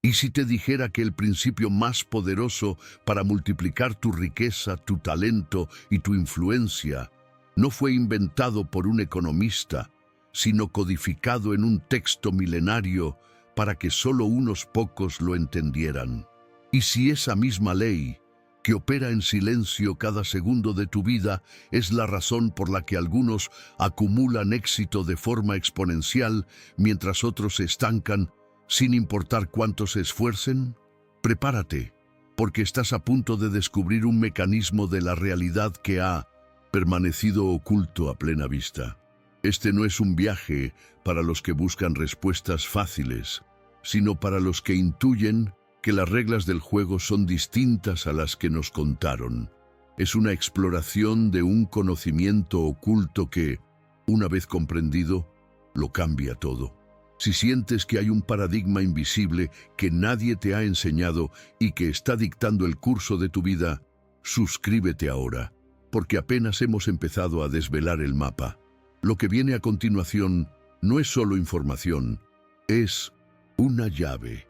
¿Y si te dijera que el principio más poderoso para multiplicar tu riqueza, tu talento y tu influencia no fue inventado por un economista, sino codificado en un texto milenario para que solo unos pocos lo entendieran? ¿Y si esa misma ley, que opera en silencio cada segundo de tu vida, es la razón por la que algunos acumulan éxito de forma exponencial mientras otros se estancan, sin importar cuánto se esfuercen? Prepárate, porque estás a punto de descubrir un mecanismo de la realidad que ha permanecido oculto a plena vista. Este no es un viaje para los que buscan respuestas fáciles, sino para los que intuyen que las reglas del juego son distintas a las que nos contaron. Es una exploración de un conocimiento oculto que, una vez comprendido, lo cambia todo. Si sientes que hay un paradigma invisible que nadie te ha enseñado y que está dictando el curso de tu vida, suscríbete ahora, porque apenas hemos empezado a desvelar el mapa. Lo que viene a continuación no es solo información, es una llave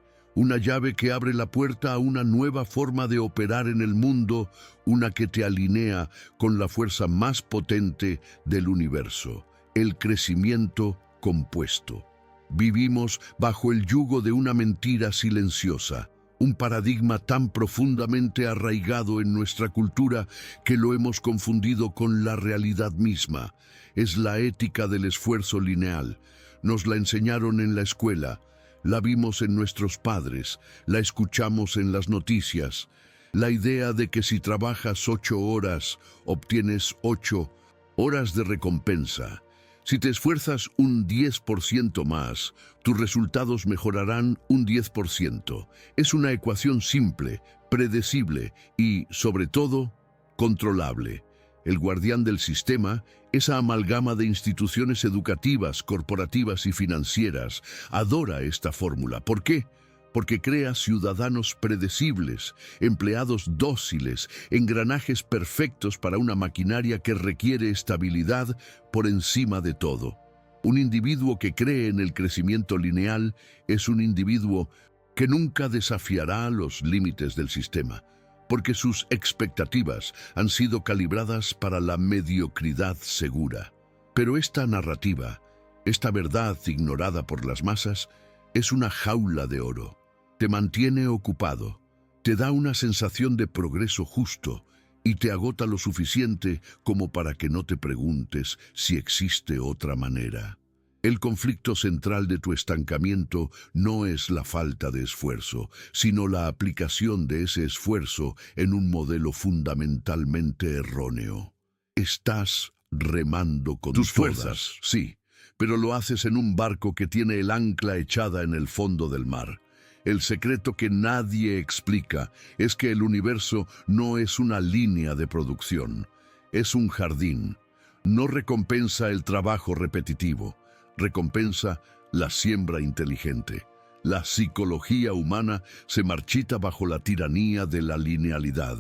que abre la puerta a una nueva forma de operar en el mundo, una que te alinea con la fuerza más potente del universo, el crecimiento compuesto. Vivimos bajo el yugo de una mentira silenciosa, un paradigma tan profundamente arraigado en nuestra cultura que lo hemos confundido con la realidad misma. Es la ética del esfuerzo lineal. Nos la enseñaron en la escuela, la vimos en nuestros padres, la escuchamos en las noticias. La idea de que si trabajas 8 horas, obtienes 8 horas de recompensa. Si te esfuerzas un 10% más, tus resultados mejorarán un 10%. Es una ecuación simple, predecible y, sobre todo, controlable. El guardián del sistema, esa amalgama de instituciones educativas, corporativas y financieras, adora esta fórmula. ¿Por qué? Porque crea ciudadanos predecibles, empleados dóciles, engranajes perfectos para una maquinaria que requiere estabilidad por encima de todo. Un individuo que cree en el crecimiento lineal es un individuo que nunca desafiará los límites del sistema, porque sus expectativas han sido calibradas para la mediocridad segura. Pero esta narrativa, esta verdad ignorada por las masas, es una jaula de oro. Te mantiene ocupado, te da una sensación de progreso justo y te agota lo suficiente como para que no te preguntes si existe otra manera. El conflicto central de tu estancamiento no es la falta de esfuerzo, sino la aplicación de ese esfuerzo en un modelo fundamentalmente erróneo. Estás remando con tus fuerzas, sí, pero lo haces en un barco que tiene el ancla echada en el fondo del mar. El secreto que nadie explica es que el universo no es una línea de producción, es un jardín. No recompensa el trabajo repetitivo, recompensa la siembra inteligente. La psicología humana se marchita bajo la tiranía de la linealidad.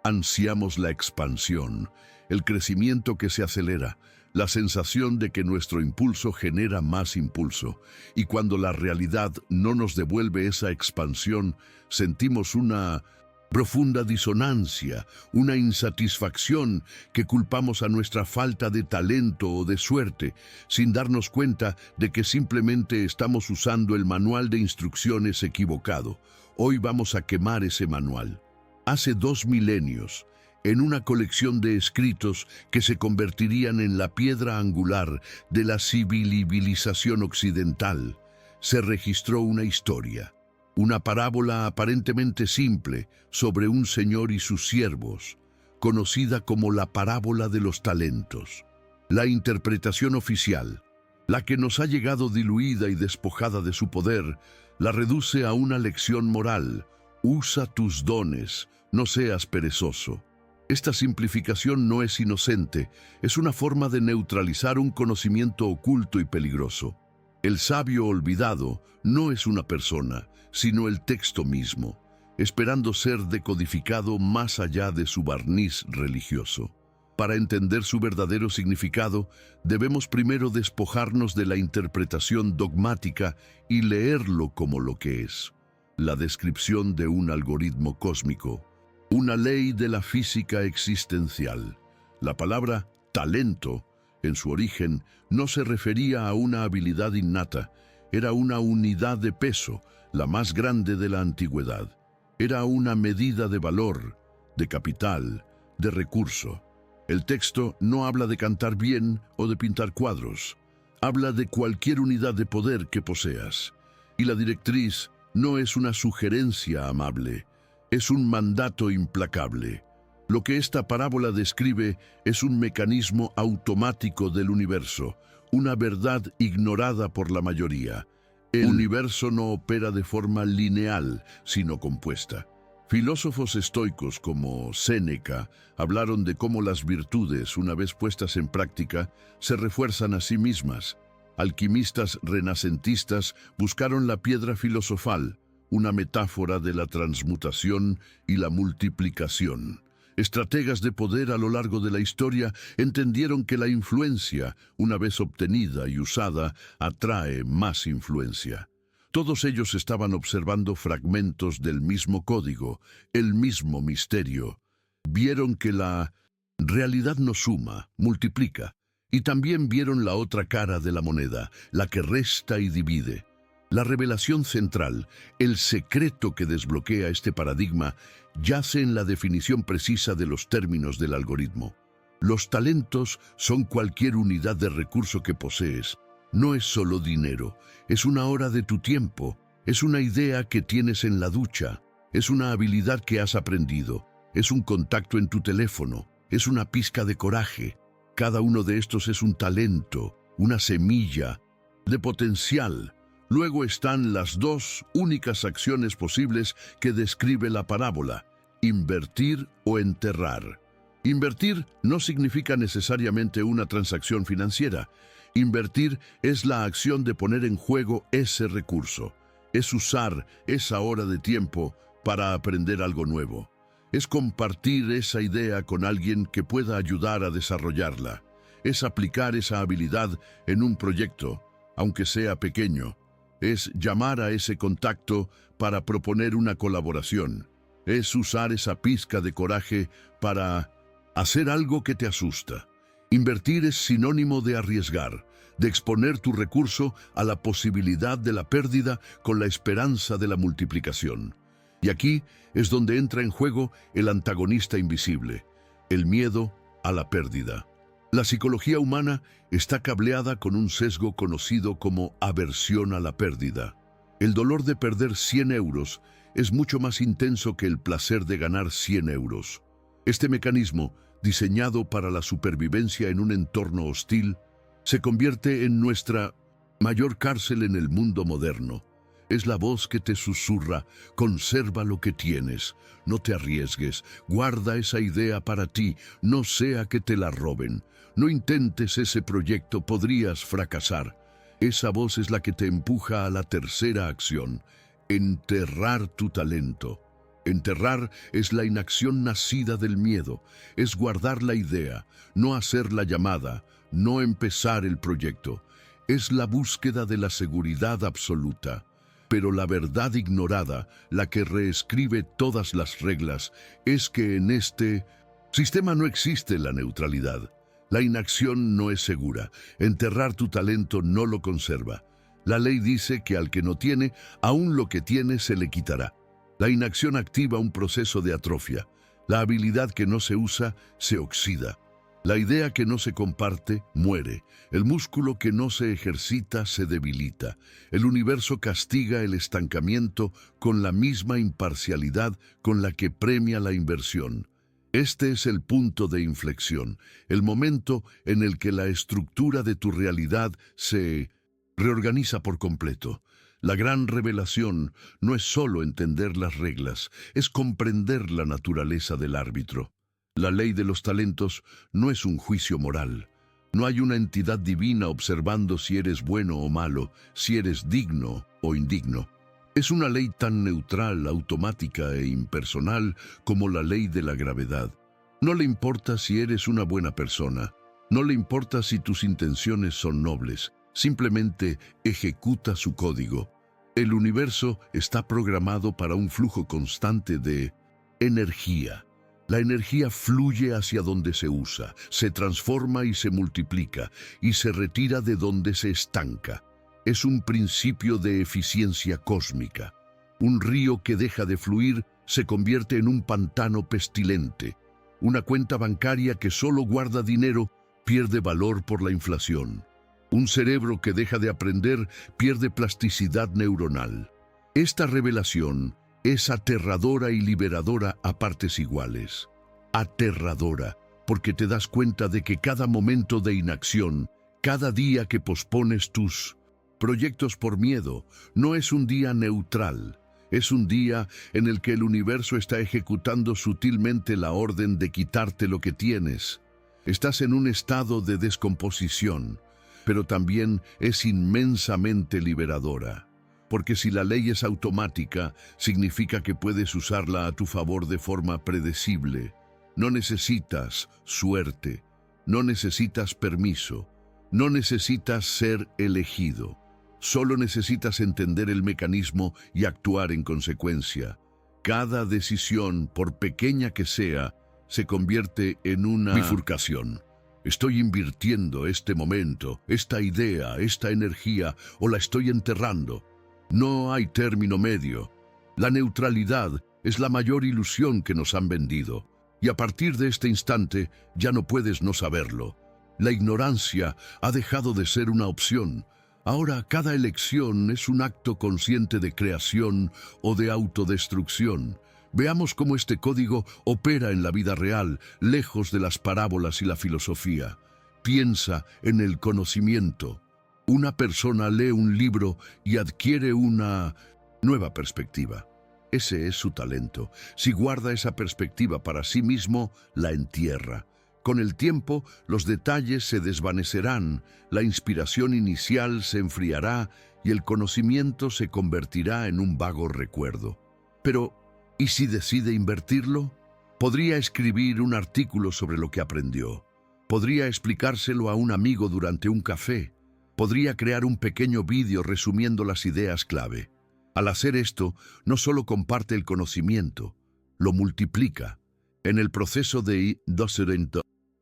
Ansiamos la expansión, el crecimiento que se acelera, la sensación de que nuestro impulso genera más impulso, y cuando la realidad no nos devuelve esa expansión, sentimos una profunda disonancia, una insatisfacción que culpamos a nuestra falta de talento o de suerte, sin darnos cuenta de que simplemente estamos usando el manual de instrucciones equivocado. Hoy vamos a quemar ese manual. Hace 2 milenios, en una colección de escritos que se convertirían en la piedra angular de la civilización occidental, se registró una historia, una parábola aparentemente simple sobre un señor y sus siervos, conocida como la parábola de los talentos. La interpretación oficial, la que nos ha llegado diluida y despojada de su poder, la reduce a una lección moral: usa tus dones, no seas perezoso. Esta simplificación no es inocente, es una forma de neutralizar un conocimiento oculto y peligroso. El sabio olvidado no es una persona, sino el texto mismo, esperando ser decodificado más allá de su barniz religioso. Para entender su verdadero significado, debemos primero despojarnos de la interpretación dogmática y leerlo como lo que es. la descripción de un algoritmo cósmico, una ley de la física existencial. La palabra talento, en su origen, no se refería a una habilidad innata, era una unidad de peso, la más grande de la antigüedad. Era una medida de valor, de capital, de recurso. El texto no habla de cantar bien o de pintar cuadros. Habla de cualquier unidad de poder que poseas. Y la directriz no es una sugerencia amable, es un mandato implacable. Lo que esta parábola describe es un mecanismo automático del universo, una verdad ignorada por la mayoría. El universo no opera de forma lineal, sino compuesta. Filósofos estoicos como Séneca hablaron de cómo las virtudes, una vez puestas en práctica, se refuerzan a sí mismas. Alquimistas renacentistas buscaron la piedra filosofal, una metáfora de la transmutación y la multiplicación. Estrategas de poder a lo largo de la historia entendieron que la influencia, una vez obtenida y usada, atrae más influencia. Todos ellos estaban observando fragmentos del mismo código, el mismo misterio. Vieron que la realidad no suma, multiplica, y también vieron la otra cara de la moneda, la que resta y divide. La revelación central, el secreto que desbloquea este paradigma, yace en la definición precisa de los términos del algoritmo. Los talentos son cualquier unidad de recurso que posees. No es solo dinero, es una hora de tu tiempo, es una idea que tienes en la ducha, es una habilidad que has aprendido, es un contacto en tu teléfono, es una pizca de coraje. Cada uno de estos es un talento, una semilla de potencial. Luego están las dos únicas acciones posibles que describe la parábola: invertir o enterrar. Invertir no significa necesariamente una transacción financiera. Invertir es la acción de poner en juego ese recurso. Es usar esa hora de tiempo para aprender algo nuevo. Es compartir esa idea con alguien que pueda ayudar a desarrollarla. Es aplicar esa habilidad en un proyecto, aunque sea pequeño. Es llamar a ese contacto para proponer una colaboración. Es usar esa pizca de coraje para hacer algo que te asusta. Invertir es sinónimo de arriesgar, de exponer tu recurso a la posibilidad de la pérdida con la esperanza de la multiplicación. Y aquí es donde entra en juego el antagonista invisible, el miedo a la pérdida. La psicología humana está cableada con un sesgo conocido como aversión a la pérdida. El dolor de perder 100 euros es mucho más intenso que el placer de ganar 100 euros. Este mecanismo, diseñado para la supervivencia en un entorno hostil, se convierte en nuestra mayor cárcel en el mundo moderno. Es la voz que te susurra: conserva lo que tienes, no te arriesgues, guarda esa idea para ti, no sea que te la roben. No intentes ese proyecto, podrías fracasar. Esa voz es la que te empuja a la tercera acción: enterrar tu talento. Enterrar es la inacción nacida del miedo, es guardar la idea, no hacer la llamada, no empezar el proyecto. Es la búsqueda de la seguridad absoluta. Pero la verdad ignorada, la que reescribe todas las reglas, es que en este sistema no existe la neutralidad. La inacción no es segura. Enterrar tu talento no lo conserva. La ley dice que al que no tiene, aún lo que tiene se le quitará. La inacción activa un proceso de atrofia. La habilidad que no se usa se oxida. La idea que no se comparte muere. El músculo que no se ejercita se debilita. El universo castiga el estancamiento con la misma imparcialidad con la que premia la inversión. Este es el punto de inflexión, el momento en el que la estructura de tu realidad se reorganiza por completo. La gran revelación no es solo entender las reglas, es comprender la naturaleza del árbitro. La ley de los talentos no es un juicio moral. No hay una entidad divina observando si eres bueno o malo, si eres digno o indigno. Es una ley tan neutral, automática e impersonal como la ley de la gravedad. No le importa si eres una buena persona, no le importa si tus intenciones son nobles, simplemente ejecuta su código. El universo está programado para un flujo constante de energía. La energía fluye hacia donde se usa, se transforma y se multiplica, y se retira de donde se estanca. Es un principio de eficiencia cósmica. Un río que deja de fluir se convierte en un pantano pestilente. Una cuenta bancaria que solo guarda dinero pierde valor por la inflación. Un cerebro que deja de aprender pierde plasticidad neuronal. Esta revelación es aterradora y liberadora a partes iguales. Aterradora, porque te das cuenta de que cada momento de inacción, cada día que pospones tus proyectos por miedo, no es un día neutral. Es un día en el que el universo está ejecutando sutilmente la orden de quitarte lo que tienes. Estás en un estado de descomposición, pero también es inmensamente liberadora. Porque si la ley es automática, significa que puedes usarla a tu favor de forma predecible. No necesitas suerte, no necesitas permiso, no necesitas ser elegido. Solo necesitas entender el mecanismo y actuar en consecuencia. Cada decisión, por pequeña que sea, se convierte en una bifurcación. Estoy invirtiendo este momento, esta idea, esta energía, o la estoy enterrando. No hay término medio. La neutralidad es la mayor ilusión que nos han vendido. Y a partir de este instante ya no puedes no saberlo. La ignorancia ha dejado de ser una opción. Ahora cada elección es un acto consciente de creación o de autodestrucción. Veamos cómo este código opera en la vida real, lejos de las parábolas y la filosofía. Piensa en el conocimiento. Una persona lee un libro y adquiere una nueva perspectiva. Ese es su talento. Si guarda esa perspectiva para sí mismo, la entierra. Con el tiempo, los detalles se desvanecerán, la inspiración inicial se enfriará y el conocimiento se convertirá en un vago recuerdo. Pero, ¿y si decide invertirlo? Podría escribir un artículo sobre lo que aprendió. Podría explicárselo a un amigo durante un café. Podría crear un pequeño vídeo resumiendo las ideas clave. Al hacer esto, no solo comparte el conocimiento, lo multiplica. En el proceso de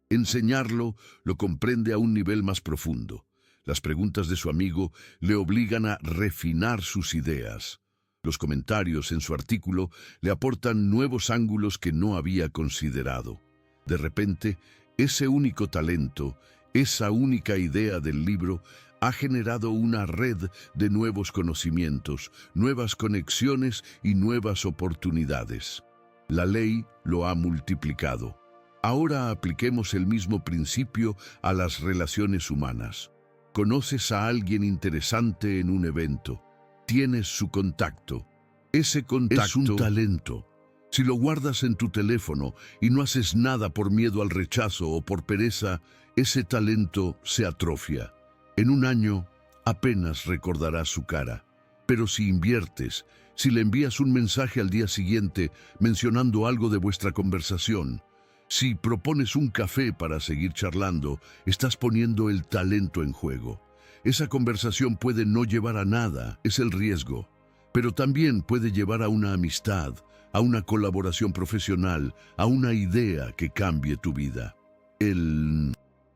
enseñarlo, lo comprende a un nivel más profundo. Las preguntas de su amigo le obligan a refinar sus ideas. Los comentarios en su artículo le aportan nuevos ángulos que no había considerado. De repente, ese único talento, esa única idea del libro, ha generado una red de nuevos conocimientos, nuevas conexiones y nuevas oportunidades. La ley lo ha multiplicado. Ahora apliquemos el mismo principio a las relaciones humanas. Conoces a alguien interesante en un evento. Tienes su contacto. Ese contacto es un talento. Si lo guardas en tu teléfono y no haces nada por miedo al rechazo o por pereza, ese talento se atrofia. En un año apenas recordarás su cara. Pero si inviertes, si le envías un mensaje al día siguiente mencionando algo de vuestra conversación, si propones un café para seguir charlando, estás poniendo el talento en juego. Esa conversación puede no llevar a nada, es el riesgo, pero también puede llevar a una amistad, a una colaboración profesional, a una idea que cambie tu vida. El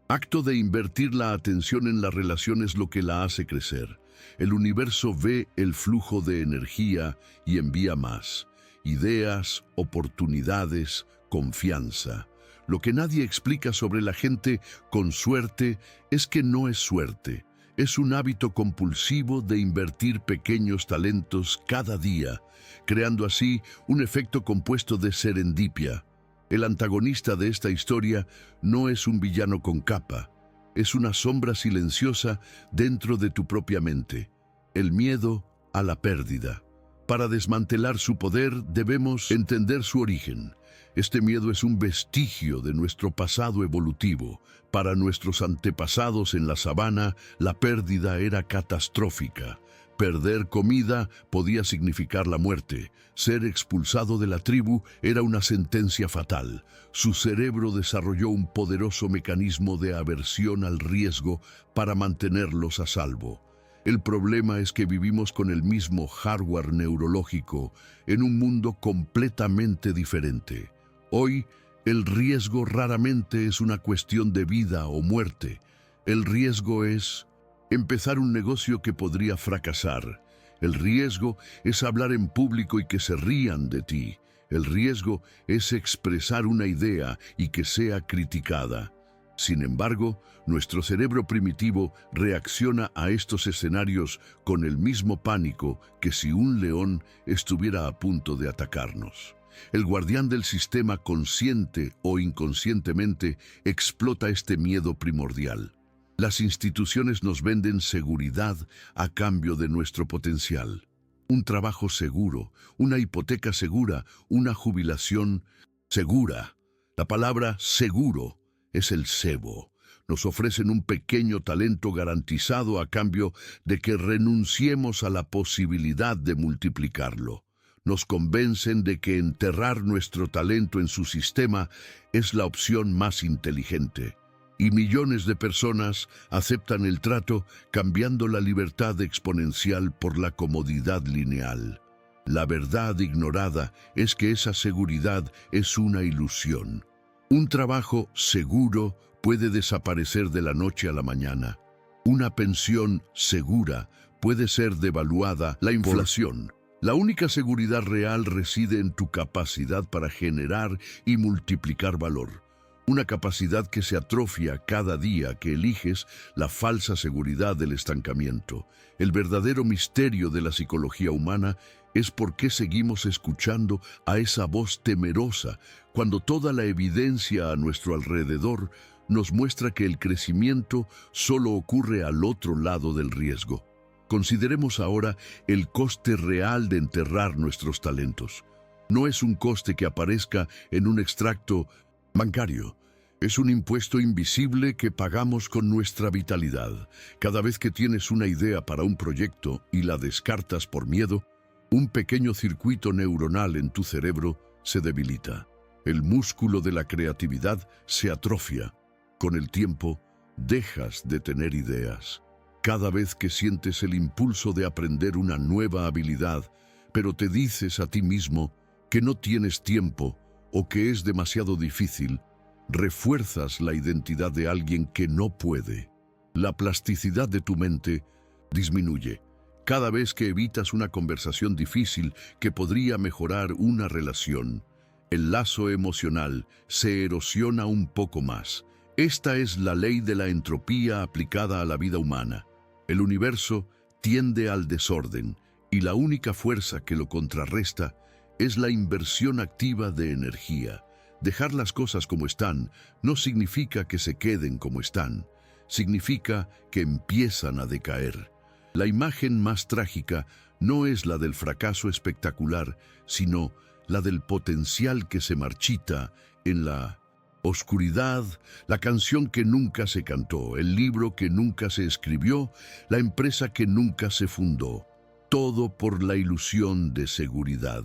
acto de invertir la atención en la relación es lo que la hace crecer. El universo ve el flujo de energía y envía más. Ideas, oportunidades, confianza. Lo que nadie explica sobre la gente con suerte es que no es suerte. Es un hábito compulsivo de invertir pequeños talentos cada día, creando así un efecto compuesto de serendipia. El antagonista de esta historia no es un villano con capa, es una sombra silenciosa dentro de tu propia mente, el miedo a la pérdida. Para desmantelar su poder debemos entender su origen. Este miedo es un vestigio de nuestro pasado evolutivo. Para nuestros antepasados en la sabana, la pérdida era catastrófica. Perder comida podía significar la muerte. Ser expulsado de la tribu era una sentencia fatal. Su cerebro desarrolló un poderoso mecanismo de aversión al riesgo para mantenerlos a salvo. El problema es que vivimos con el mismo hardware neurológico en un mundo completamente diferente. Hoy, el riesgo raramente es una cuestión de vida o muerte. El riesgo es empezar un negocio que podría fracasar. El riesgo es hablar en público y que se rían de ti. El riesgo es expresar una idea y que sea criticada. Sin embargo, nuestro cerebro primitivo reacciona a estos escenarios con el mismo pánico que si un león estuviera a punto de atacarnos. El guardián del sistema, consciente o inconscientemente, explota este miedo primordial. Las instituciones nos venden seguridad a cambio de nuestro potencial. Un trabajo seguro, una hipoteca segura, una jubilación segura. La palabra seguro es el cebo. Nos ofrecen un pequeño talento garantizado a cambio de que renunciemos a la posibilidad de multiplicarlo. Nos convencen de que enterrar nuestro talento en su sistema es la opción más inteligente. Y millones de personas aceptan el trato cambiando la libertad exponencial por la comodidad lineal. La verdad ignorada es que esa seguridad es una ilusión. Un trabajo seguro puede desaparecer de la noche a la mañana. Una pensión segura puede ser devaluada. La inflación. La única seguridad real reside en tu capacidad para generar y multiplicar valor. Una capacidad que se atrofia cada día que eliges la falsa seguridad del estancamiento. El verdadero misterio de la psicología humana es por qué seguimos escuchando a esa voz temerosa cuando toda la evidencia a nuestro alrededor nos muestra que el crecimiento solo ocurre al otro lado del riesgo. Consideremos ahora el coste real de enterrar nuestros talentos. No es un coste que aparezca en un extracto bancario. Es un impuesto invisible que pagamos con nuestra vitalidad. Cada vez que tienes una idea para un proyecto y la descartas por miedo, un pequeño circuito neuronal en tu cerebro se debilita. El músculo de la creatividad se atrofia. Con el tiempo, dejas de tener ideas. Cada vez que sientes el impulso de aprender una nueva habilidad, pero te dices a ti mismo que no tienes tiempo o que es demasiado difícil, refuerzas la identidad de alguien que no puede. La plasticidad de tu mente disminuye. Cada vez que evitas una conversación difícil que podría mejorar una relación, el lazo emocional se erosiona un poco más. Esta es la ley de la entropía aplicada a la vida humana. El universo tiende al desorden y la única fuerza que lo contrarresta es la inversión activa de energía. Dejar las cosas como están no significa que se queden como están, significa que empiezan a decaer. La imagen más trágica no es la del fracaso espectacular, sino la del potencial que se marchita en la oscuridad, la canción que nunca se cantó, el libro que nunca se escribió, la empresa que nunca se fundó. Todo por la ilusión de seguridad.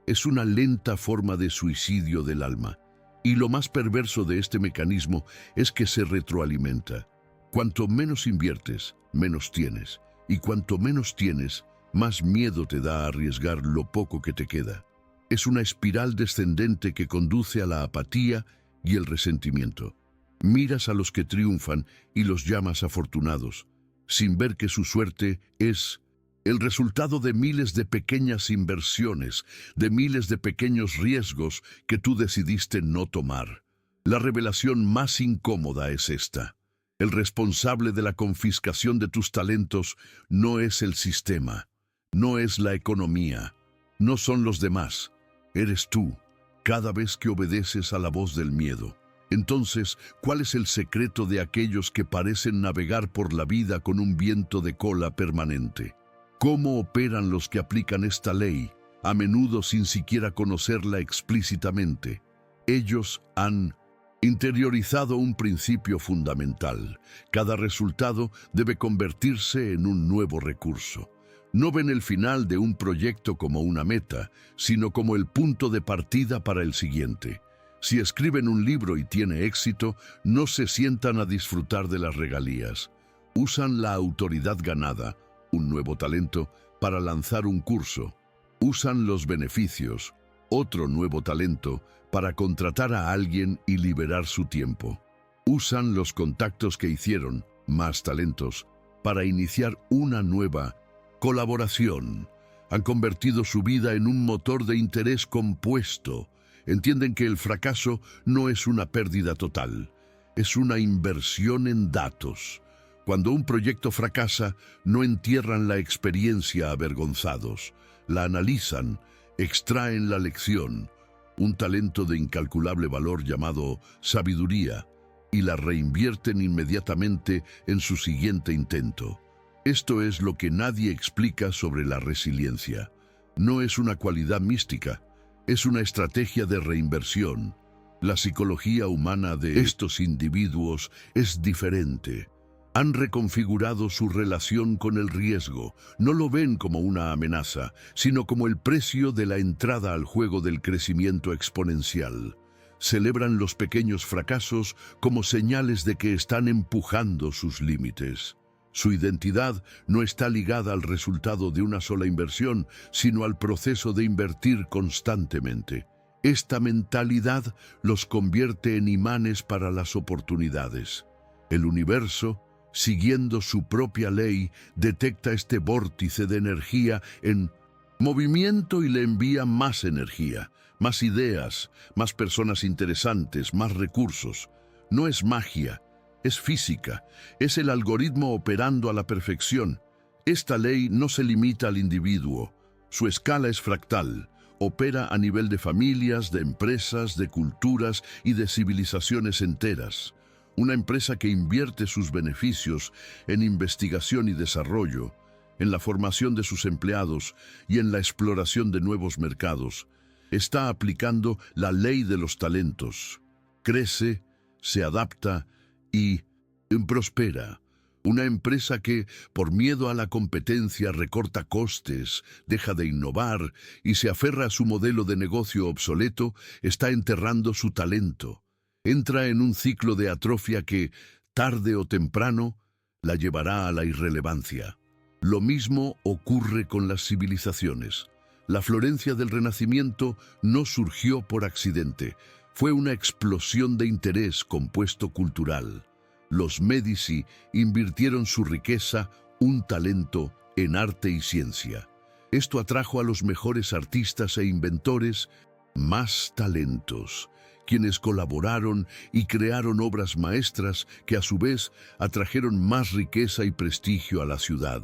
Es una lenta forma de suicidio del alma. Y lo más perverso de este mecanismo es que se retroalimenta. Cuanto menos inviertes, menos tienes. Y cuanto menos tienes, más miedo te da a arriesgar lo poco que te queda. Es una espiral descendente que conduce a la apatía y el resentimiento. Miras a los que triunfan y los llamas afortunados, sin ver que su suerte es el resultado de miles de pequeñas inversiones, de miles de pequeños riesgos que tú decidiste no tomar. La revelación más incómoda es esta. El responsable de la confiscación de tus talentos no es el sistema, no es la economía, no son los demás, eres tú, cada vez que obedeces a la voz del miedo. Entonces, ¿cuál es el secreto de aquellos que parecen navegar por la vida con un viento de cola permanente? ¿Cómo operan los que aplican esta ley, a menudo sin siquiera conocerla explícitamente? Ellos han interiorizado un principio fundamental. Cada resultado debe convertirse en un nuevo recurso. No ven el final de un proyecto como una meta, sino como el punto de partida para el siguiente. Si escriben un libro y tiene éxito, no se sientan a disfrutar de las regalías. Usan la autoridad ganada, un nuevo talento, para lanzar un curso. Usan los beneficios, otro nuevo talento, para contratar a alguien y liberar su tiempo. Usan los contactos que hicieron, más talentos, para iniciar una nueva colaboración. Han convertido su vida en un motor de interés compuesto. Entienden que el fracaso no es una pérdida total, es una inversión en datos. Cuando un proyecto fracasa, no entierran la experiencia avergonzados, la analizan, extraen la lección, un talento de incalculable valor llamado sabiduría, y la reinvierten inmediatamente en su siguiente intento. Esto es lo que nadie explica sobre la resiliencia. No es una cualidad mística, es una estrategia de reinversión. La psicología humana de estos individuos es diferente. Han reconfigurado su relación con el riesgo. No lo ven como una amenaza, sino como el precio de la entrada al juego del crecimiento exponencial. Celebran los pequeños fracasos como señales de que están empujando sus límites. Su identidad no está ligada al resultado de una sola inversión, sino al proceso de invertir constantemente. Esta mentalidad los convierte en imanes para las oportunidades. El universo, siguiendo su propia ley, detecta este vórtice de energía en movimiento y le envía más energía, más ideas, más personas interesantes, más recursos. No es magia, es física, es el algoritmo operando a la perfección. Esta ley no se limita al individuo, su escala es fractal, opera a nivel de familias, de empresas, de culturas y de civilizaciones enteras. Una empresa que invierte sus beneficios en investigación y desarrollo, en la formación de sus empleados y en la exploración de nuevos mercados, está aplicando la ley de los talentos. Crece, se adapta y prospera. Una empresa que, por miedo a la competencia, recorta costes, deja de innovar y se aferra a su modelo de negocio obsoleto, está enterrando su talento. Entra en un ciclo de atrofia que, tarde o temprano, la llevará a la irrelevancia. Lo mismo ocurre con las civilizaciones. La Florencia del Renacimiento no surgió por accidente. Fue una explosión de interés compuesto cultural. Los Médici invirtieron su riqueza, un talento, en arte y ciencia. Esto atrajo a los mejores artistas e inventores, más talentos, quienes colaboraron y crearon obras maestras que a su vez atrajeron más riqueza y prestigio a la ciudad.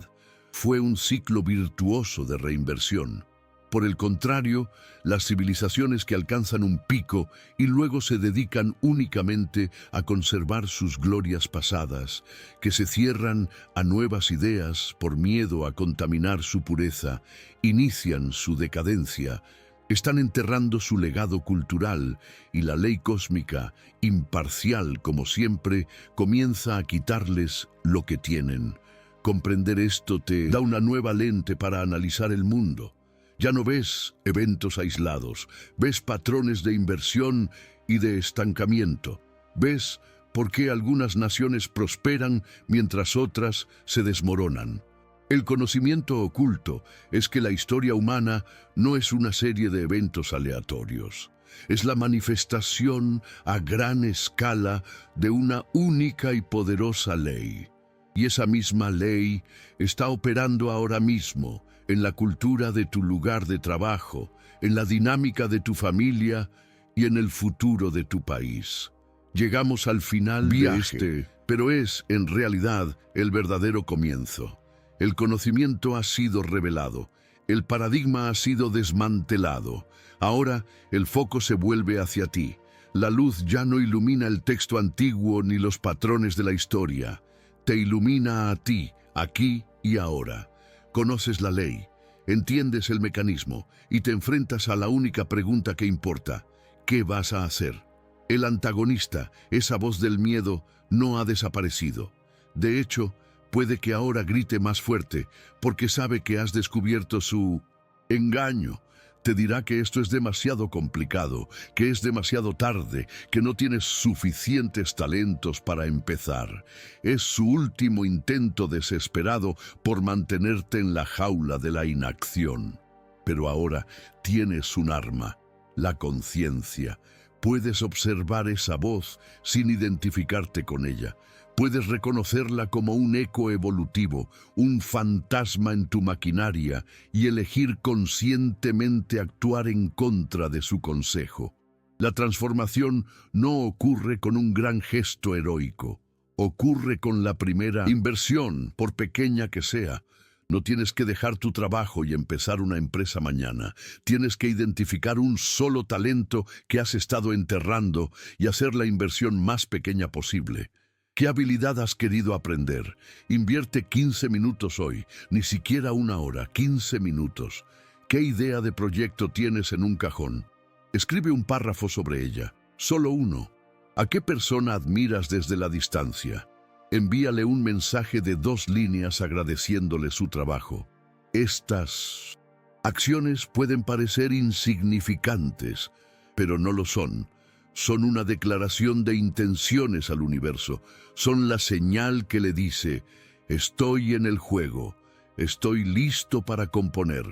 Fue un ciclo virtuoso de reinversión. Por el contrario, las civilizaciones que alcanzan un pico y luego se dedican únicamente a conservar sus glorias pasadas, que se cierran a nuevas ideas por miedo a contaminar su pureza, inician su decadencia, están enterrando su legado cultural y la ley cósmica, imparcial como siempre, comienza a quitarles lo que tienen. Comprender esto te da una nueva lente para analizar el mundo. Ya no ves eventos aislados, ves patrones de inversión y de estancamiento. Ves por qué algunas naciones prosperan mientras otras se desmoronan. El conocimiento oculto es que la historia humana no es una serie de eventos aleatorios. Es la manifestación a gran escala de una única y poderosa ley. Y esa misma ley está operando ahora mismo en la cultura de tu lugar de trabajo, en la dinámica de tu familia y en el futuro de tu país. Llegamos al final de este, pero es, en realidad, el verdadero comienzo. El conocimiento ha sido revelado, el paradigma ha sido desmantelado. Ahora el foco se vuelve hacia ti. La luz ya no ilumina el texto antiguo ni los patrones de la historia. Te ilumina a ti, aquí y ahora. Conoces la ley, entiendes el mecanismo y te enfrentas a la única pregunta que importa. ¿Qué vas a hacer? El antagonista, esa voz del miedo, no ha desaparecido. De hecho, puede que ahora grite más fuerte porque sabe que has descubierto su engaño. Te dirá que esto es demasiado complicado, que es demasiado tarde, que no tienes suficientes talentos para empezar. Es su último intento desesperado por mantenerte en la jaula de la inacción. Pero ahora tienes un arma, la conciencia. Puedes observar esa voz sin identificarte con ella. Puedes reconocerla como un eco evolutivo, un fantasma en tu maquinaria y elegir conscientemente actuar en contra de su consejo. La transformación no ocurre con un gran gesto heroico. Ocurre con la primera inversión, por pequeña que sea. No tienes que dejar tu trabajo y empezar una empresa mañana. Tienes que identificar un solo talento que has estado enterrando y hacer la inversión más pequeña posible. ¿Qué habilidad has querido aprender? Invierte 15 minutos hoy, ni siquiera una hora, 15 minutos. ¿Qué idea de proyecto tienes en un cajón? Escribe un párrafo sobre ella, solo uno. ¿A qué persona admiras desde la distancia? Envíale un mensaje de 2 líneas agradeciéndole su trabajo. Estas acciones pueden parecer insignificantes, pero no lo son. Son una declaración de intenciones al universo. Son la señal que le dice, estoy en el juego, estoy listo para componer.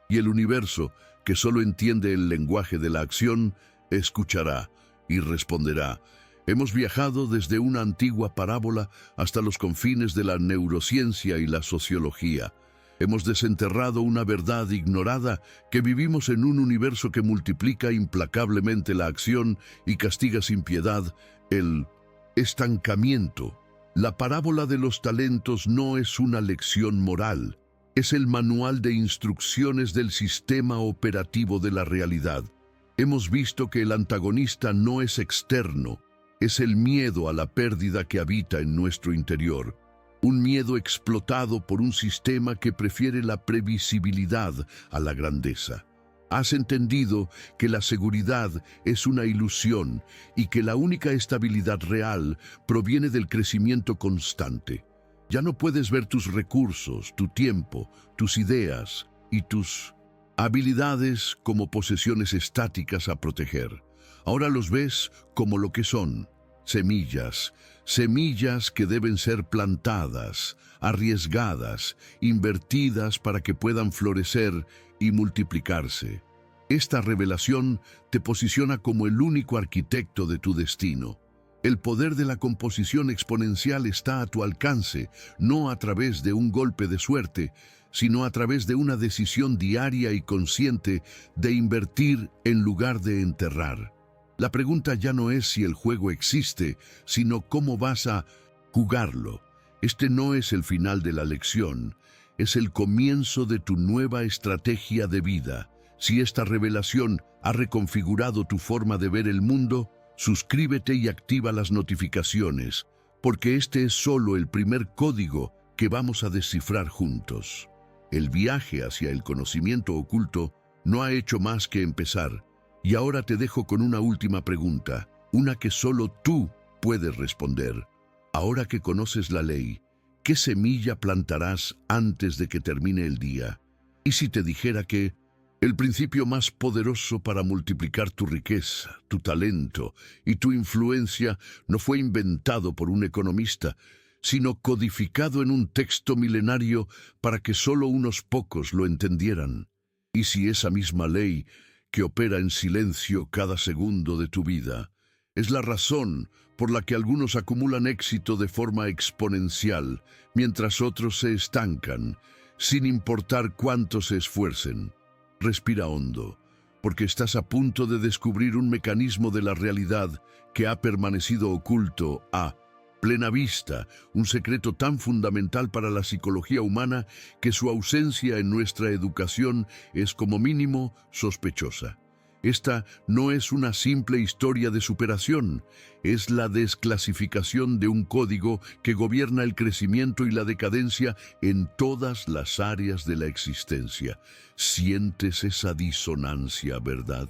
Y el universo, que solo entiende el lenguaje de la acción, escuchará y responderá. Hemos viajado desde una antigua parábola hasta los confines de la neurociencia y la sociología. Hemos desenterrado una verdad ignorada, que vivimos en un universo que multiplica implacablemente la acción y castiga sin piedad el estancamiento. La parábola de los talentos no es una lección moral, es el manual de instrucciones del sistema operativo de la realidad. Hemos visto que el antagonista no es externo, es el miedo a la pérdida que habita en nuestro interior. Un miedo explotado por un sistema que prefiere la previsibilidad a la grandeza. Has entendido que la seguridad es una ilusión y que la única estabilidad real proviene del crecimiento constante. Ya no puedes ver tus recursos, tu tiempo, tus ideas y tus habilidades como posesiones estáticas a proteger. Ahora los ves como lo que son, semillas. Semillas que deben ser plantadas, arriesgadas, invertidas para que puedan florecer y multiplicarse. Esta revelación te posiciona como el único arquitecto de tu destino. El poder de la composición exponencial está a tu alcance, no a través de un golpe de suerte, sino a través de una decisión diaria y consciente de invertir en lugar de enterrar. La pregunta ya no es si el juego existe, sino cómo vas a jugarlo. Este no es el final de la lección, es el comienzo de tu nueva estrategia de vida. Si esta revelación ha reconfigurado tu forma de ver el mundo, suscríbete y activa las notificaciones, porque este es solo el primer código que vamos a descifrar juntos. El viaje hacia el conocimiento oculto no ha hecho más que empezar. Y ahora te dejo con una última pregunta, una que solo tú puedes responder. Ahora que conoces la ley, ¿qué semilla plantarás antes de que termine el día? ¿Y si te dijera que el principio más poderoso para multiplicar tu riqueza, tu talento y tu influencia no fue inventado por un economista, sino codificado en un texto milenario para que solo unos pocos lo entendieran? ¿Y si esa misma ley que opera en silencio cada segundo de tu vida es la razón por la que algunos acumulan éxito de forma exponencial, mientras otros se estancan, sin importar cuánto se esfuercen? Respira hondo, porque estás a punto de descubrir un mecanismo de la realidad que ha permanecido oculto a plena vista, un secreto tan fundamental para la psicología humana que su ausencia en nuestra educación es como mínimo sospechosa. Esta no es una simple historia de superación, es la desclasificación de un código que gobierna el crecimiento y la decadencia en todas las áreas de la existencia. Sientes esa disonancia, ¿verdad?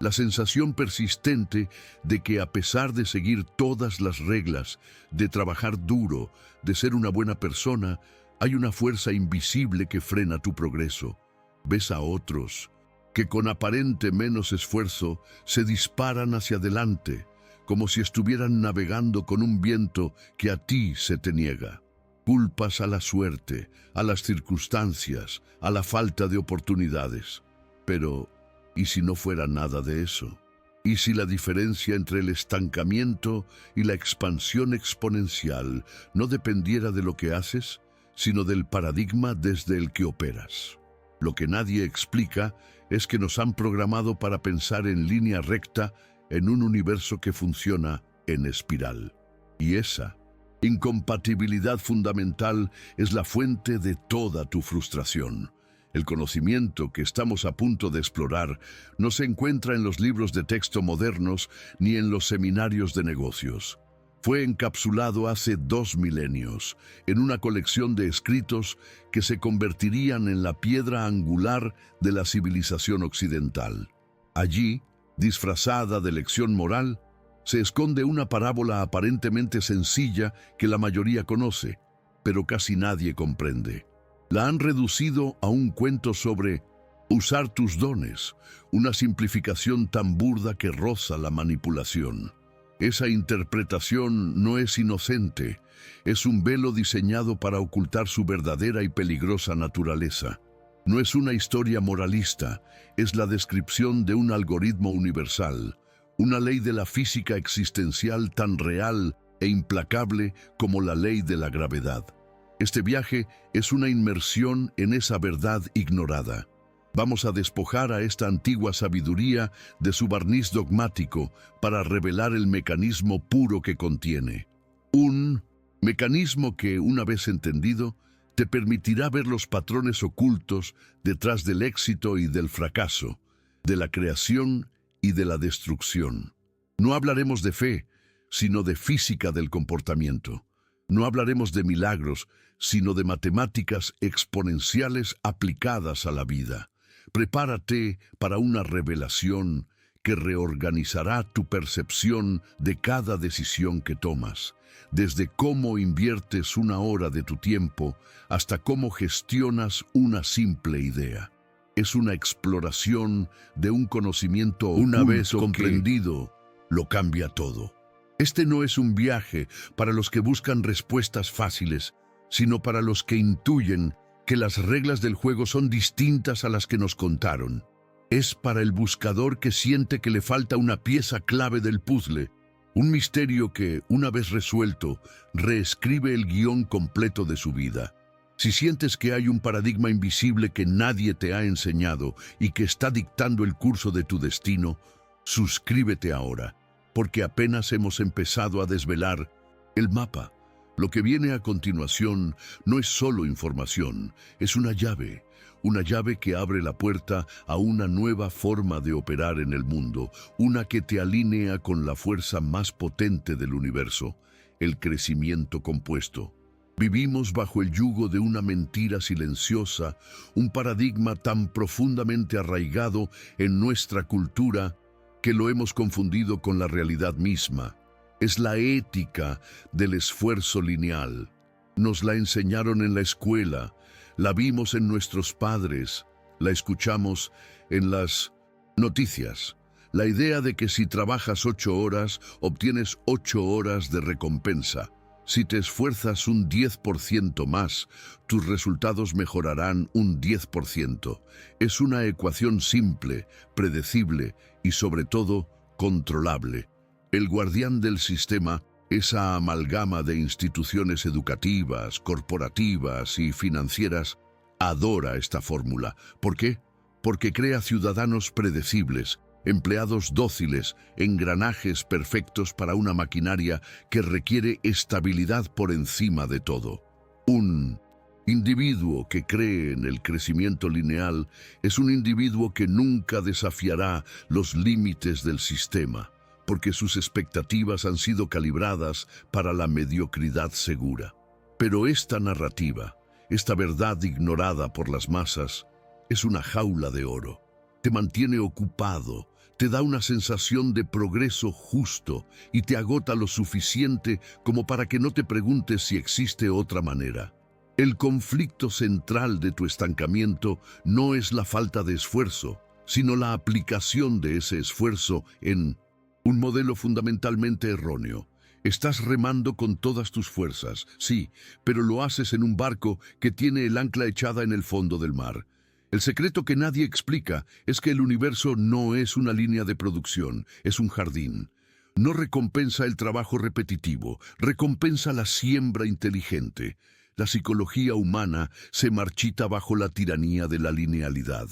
La sensación persistente de que a pesar de seguir todas las reglas, de trabajar duro, de ser una buena persona, hay una fuerza invisible que frena tu progreso. Ves a otros que con aparente menos esfuerzo se disparan hacia adelante, como si estuvieran navegando con un viento que a ti se te niega. Culpas a la suerte, a las circunstancias, a la falta de oportunidades. Pero, ¿y si no fuera nada de eso? ¿Y si la diferencia entre el estancamiento y la expansión exponencial no dependiera de lo que haces, sino del paradigma desde el que operas? Lo que nadie explica es que nos han programado para pensar en línea recta en un universo que funciona en espiral. Y esa incompatibilidad fundamental es la fuente de toda tu frustración. El conocimiento que estamos a punto de explorar no se encuentra en los libros de texto modernos ni en los seminarios de negocios. Fue encapsulado hace 2 milenios en una colección de escritos que se convertirían en la piedra angular de la civilización occidental. Allí, disfrazada de lección moral, se esconde una parábola aparentemente sencilla que la mayoría conoce, pero casi nadie comprende. La han reducido a un cuento sobre usar tus dones, una simplificación tan burda que roza la manipulación. Esa interpretación no es inocente, es un velo diseñado para ocultar su verdadera y peligrosa naturaleza. No es una historia moralista, es la descripción de un algoritmo universal, una ley de la física existencial tan real e implacable como la ley de la gravedad. Este viaje es una inmersión en esa verdad ignorada. Vamos a despojar a esta antigua sabiduría de su barniz dogmático para revelar el mecanismo puro que contiene. Un mecanismo que, una vez entendido, te permitirá ver los patrones ocultos detrás del éxito y del fracaso, de la creación y de la destrucción. No hablaremos de fe, sino de física del comportamiento. No hablaremos de milagros, sino de matemáticas exponenciales aplicadas a la vida. Prepárate para una revelación que reorganizará tu percepción de cada decisión que tomas, desde cómo inviertes 1 hora de tu tiempo hasta cómo gestionas una simple idea. Es una exploración de un conocimiento una vez comprendido, lo cambia todo. Este no es un viaje para los que buscan respuestas fáciles, sino para los que intuyen que las reglas del juego son distintas a las que nos contaron. Es para el buscador que siente que le falta una pieza clave del puzzle, un misterio que, una vez resuelto, reescribe el guión completo de su vida. Si sientes que hay un paradigma invisible que nadie te ha enseñado y que está dictando el curso de tu destino, suscríbete ahora, porque apenas hemos empezado a desvelar el mapa. Lo que viene a continuación no es solo información, es una llave que abre la puerta a una nueva forma de operar en el mundo, una que te alinea con la fuerza más potente del universo, el crecimiento compuesto. Vivimos bajo el yugo de una mentira silenciosa, un paradigma tan profundamente arraigado en nuestra cultura que lo hemos confundido con la realidad misma. Es la ética del esfuerzo lineal. Nos la enseñaron en la escuela, la vimos en nuestros padres, la escuchamos en las noticias. La idea de que si trabajas 8 horas, obtienes 8 horas de recompensa. Si te esfuerzas un 10% más, tus resultados mejorarán un 10%. Es una ecuación simple, predecible y sobre todo controlable. El guardián del sistema, esa amalgama de instituciones educativas, corporativas y financieras, adora esta fórmula. ¿Por qué? Porque crea ciudadanos predecibles, empleados dóciles, engranajes perfectos para una maquinaria que requiere estabilidad por encima de todo. Un individuo que cree en el crecimiento lineal es un individuo que nunca desafiará los límites del sistema, porque sus expectativas han sido calibradas para la mediocridad segura. Pero esta narrativa, esta verdad ignorada por las masas, es una jaula de oro. Te mantiene ocupado, te da una sensación de progreso justo y te agota lo suficiente como para que no te preguntes si existe otra manera. El conflicto central de tu estancamiento no es la falta de esfuerzo, sino la aplicación de ese esfuerzo en un modelo fundamentalmente erróneo. Estás remando con todas tus fuerzas, sí, pero lo haces en un barco que tiene el ancla echada en el fondo del mar. El secreto que nadie explica es que el universo no es una línea de producción, es un jardín. No recompensa el trabajo repetitivo, recompensa la siembra inteligente. La psicología humana se marchita bajo la tiranía de la linealidad.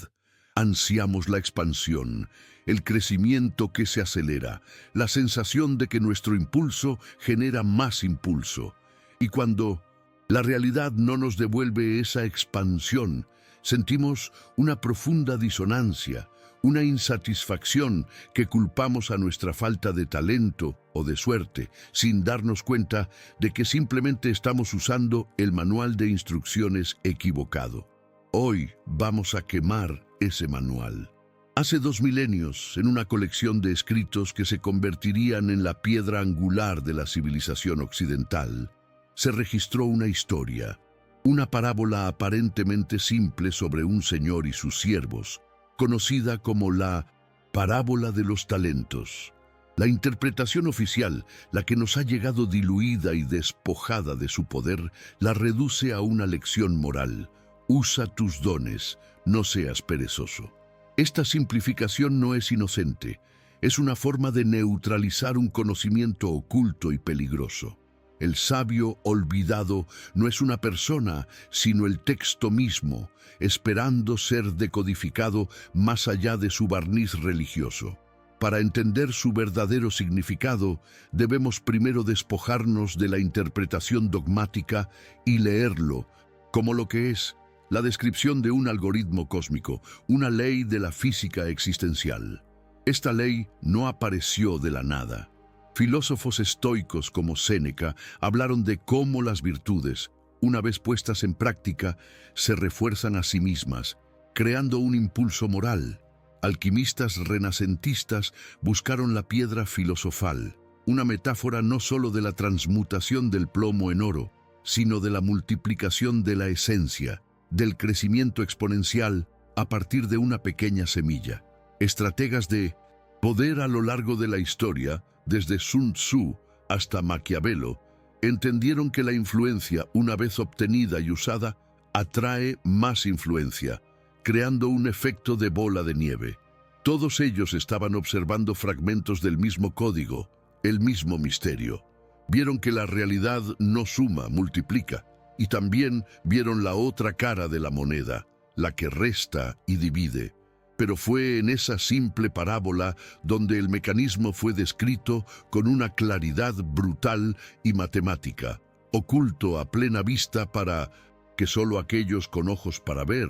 Ansiamos la expansión, el crecimiento que se acelera, la sensación de que nuestro impulso genera más impulso. Y cuando la realidad no nos devuelve esa expansión, sentimos una profunda disonancia, una insatisfacción que culpamos a nuestra falta de talento o de suerte, sin darnos cuenta de que simplemente estamos usando el manual de instrucciones equivocado. Hoy vamos a quemar ese manual. Hace 2 milenios, en una colección de escritos que se convertirían en la piedra angular de la civilización occidental, se registró una historia, una parábola aparentemente simple sobre un señor y sus siervos, conocida como la parábola de los talentos. La interpretación oficial, la que nos ha llegado diluida y despojada de su poder, la reduce a una lección moral. Usa tus dones, no seas perezoso. Esta simplificación no es inocente, es una forma de neutralizar un conocimiento oculto y peligroso. El sabio olvidado no es una persona, sino el texto mismo, esperando ser decodificado más allá de su barniz religioso. Para entender su verdadero significado, debemos primero despojarnos de la interpretación dogmática y leerlo como lo que es, la descripción de un algoritmo cósmico, una ley de la física existencial. Esta ley no apareció de la nada. Filósofos estoicos como Séneca hablaron de cómo las virtudes, una vez puestas en práctica, se refuerzan a sí mismas, creando un impulso moral. Alquimistas renacentistas buscaron la piedra filosofal, una metáfora no solo de la transmutación del plomo en oro, sino de la multiplicación de la esencia, del crecimiento exponencial a partir de una pequeña semilla. Estrategas de poder a lo largo de la historia, desde Sun Tzu hasta Maquiavelo, entendieron que la influencia, una vez obtenida y usada, atrae más influencia, creando un efecto de bola de nieve. Todos ellos estaban observando fragmentos del mismo código, el mismo misterio. Vieron que la realidad no suma, multiplica, y también vieron la otra cara de la moneda, la que resta y divide. Pero fue en esa simple parábola donde el mecanismo fue descrito con una claridad brutal y matemática, oculto a plena vista para que solo aquellos con ojos para ver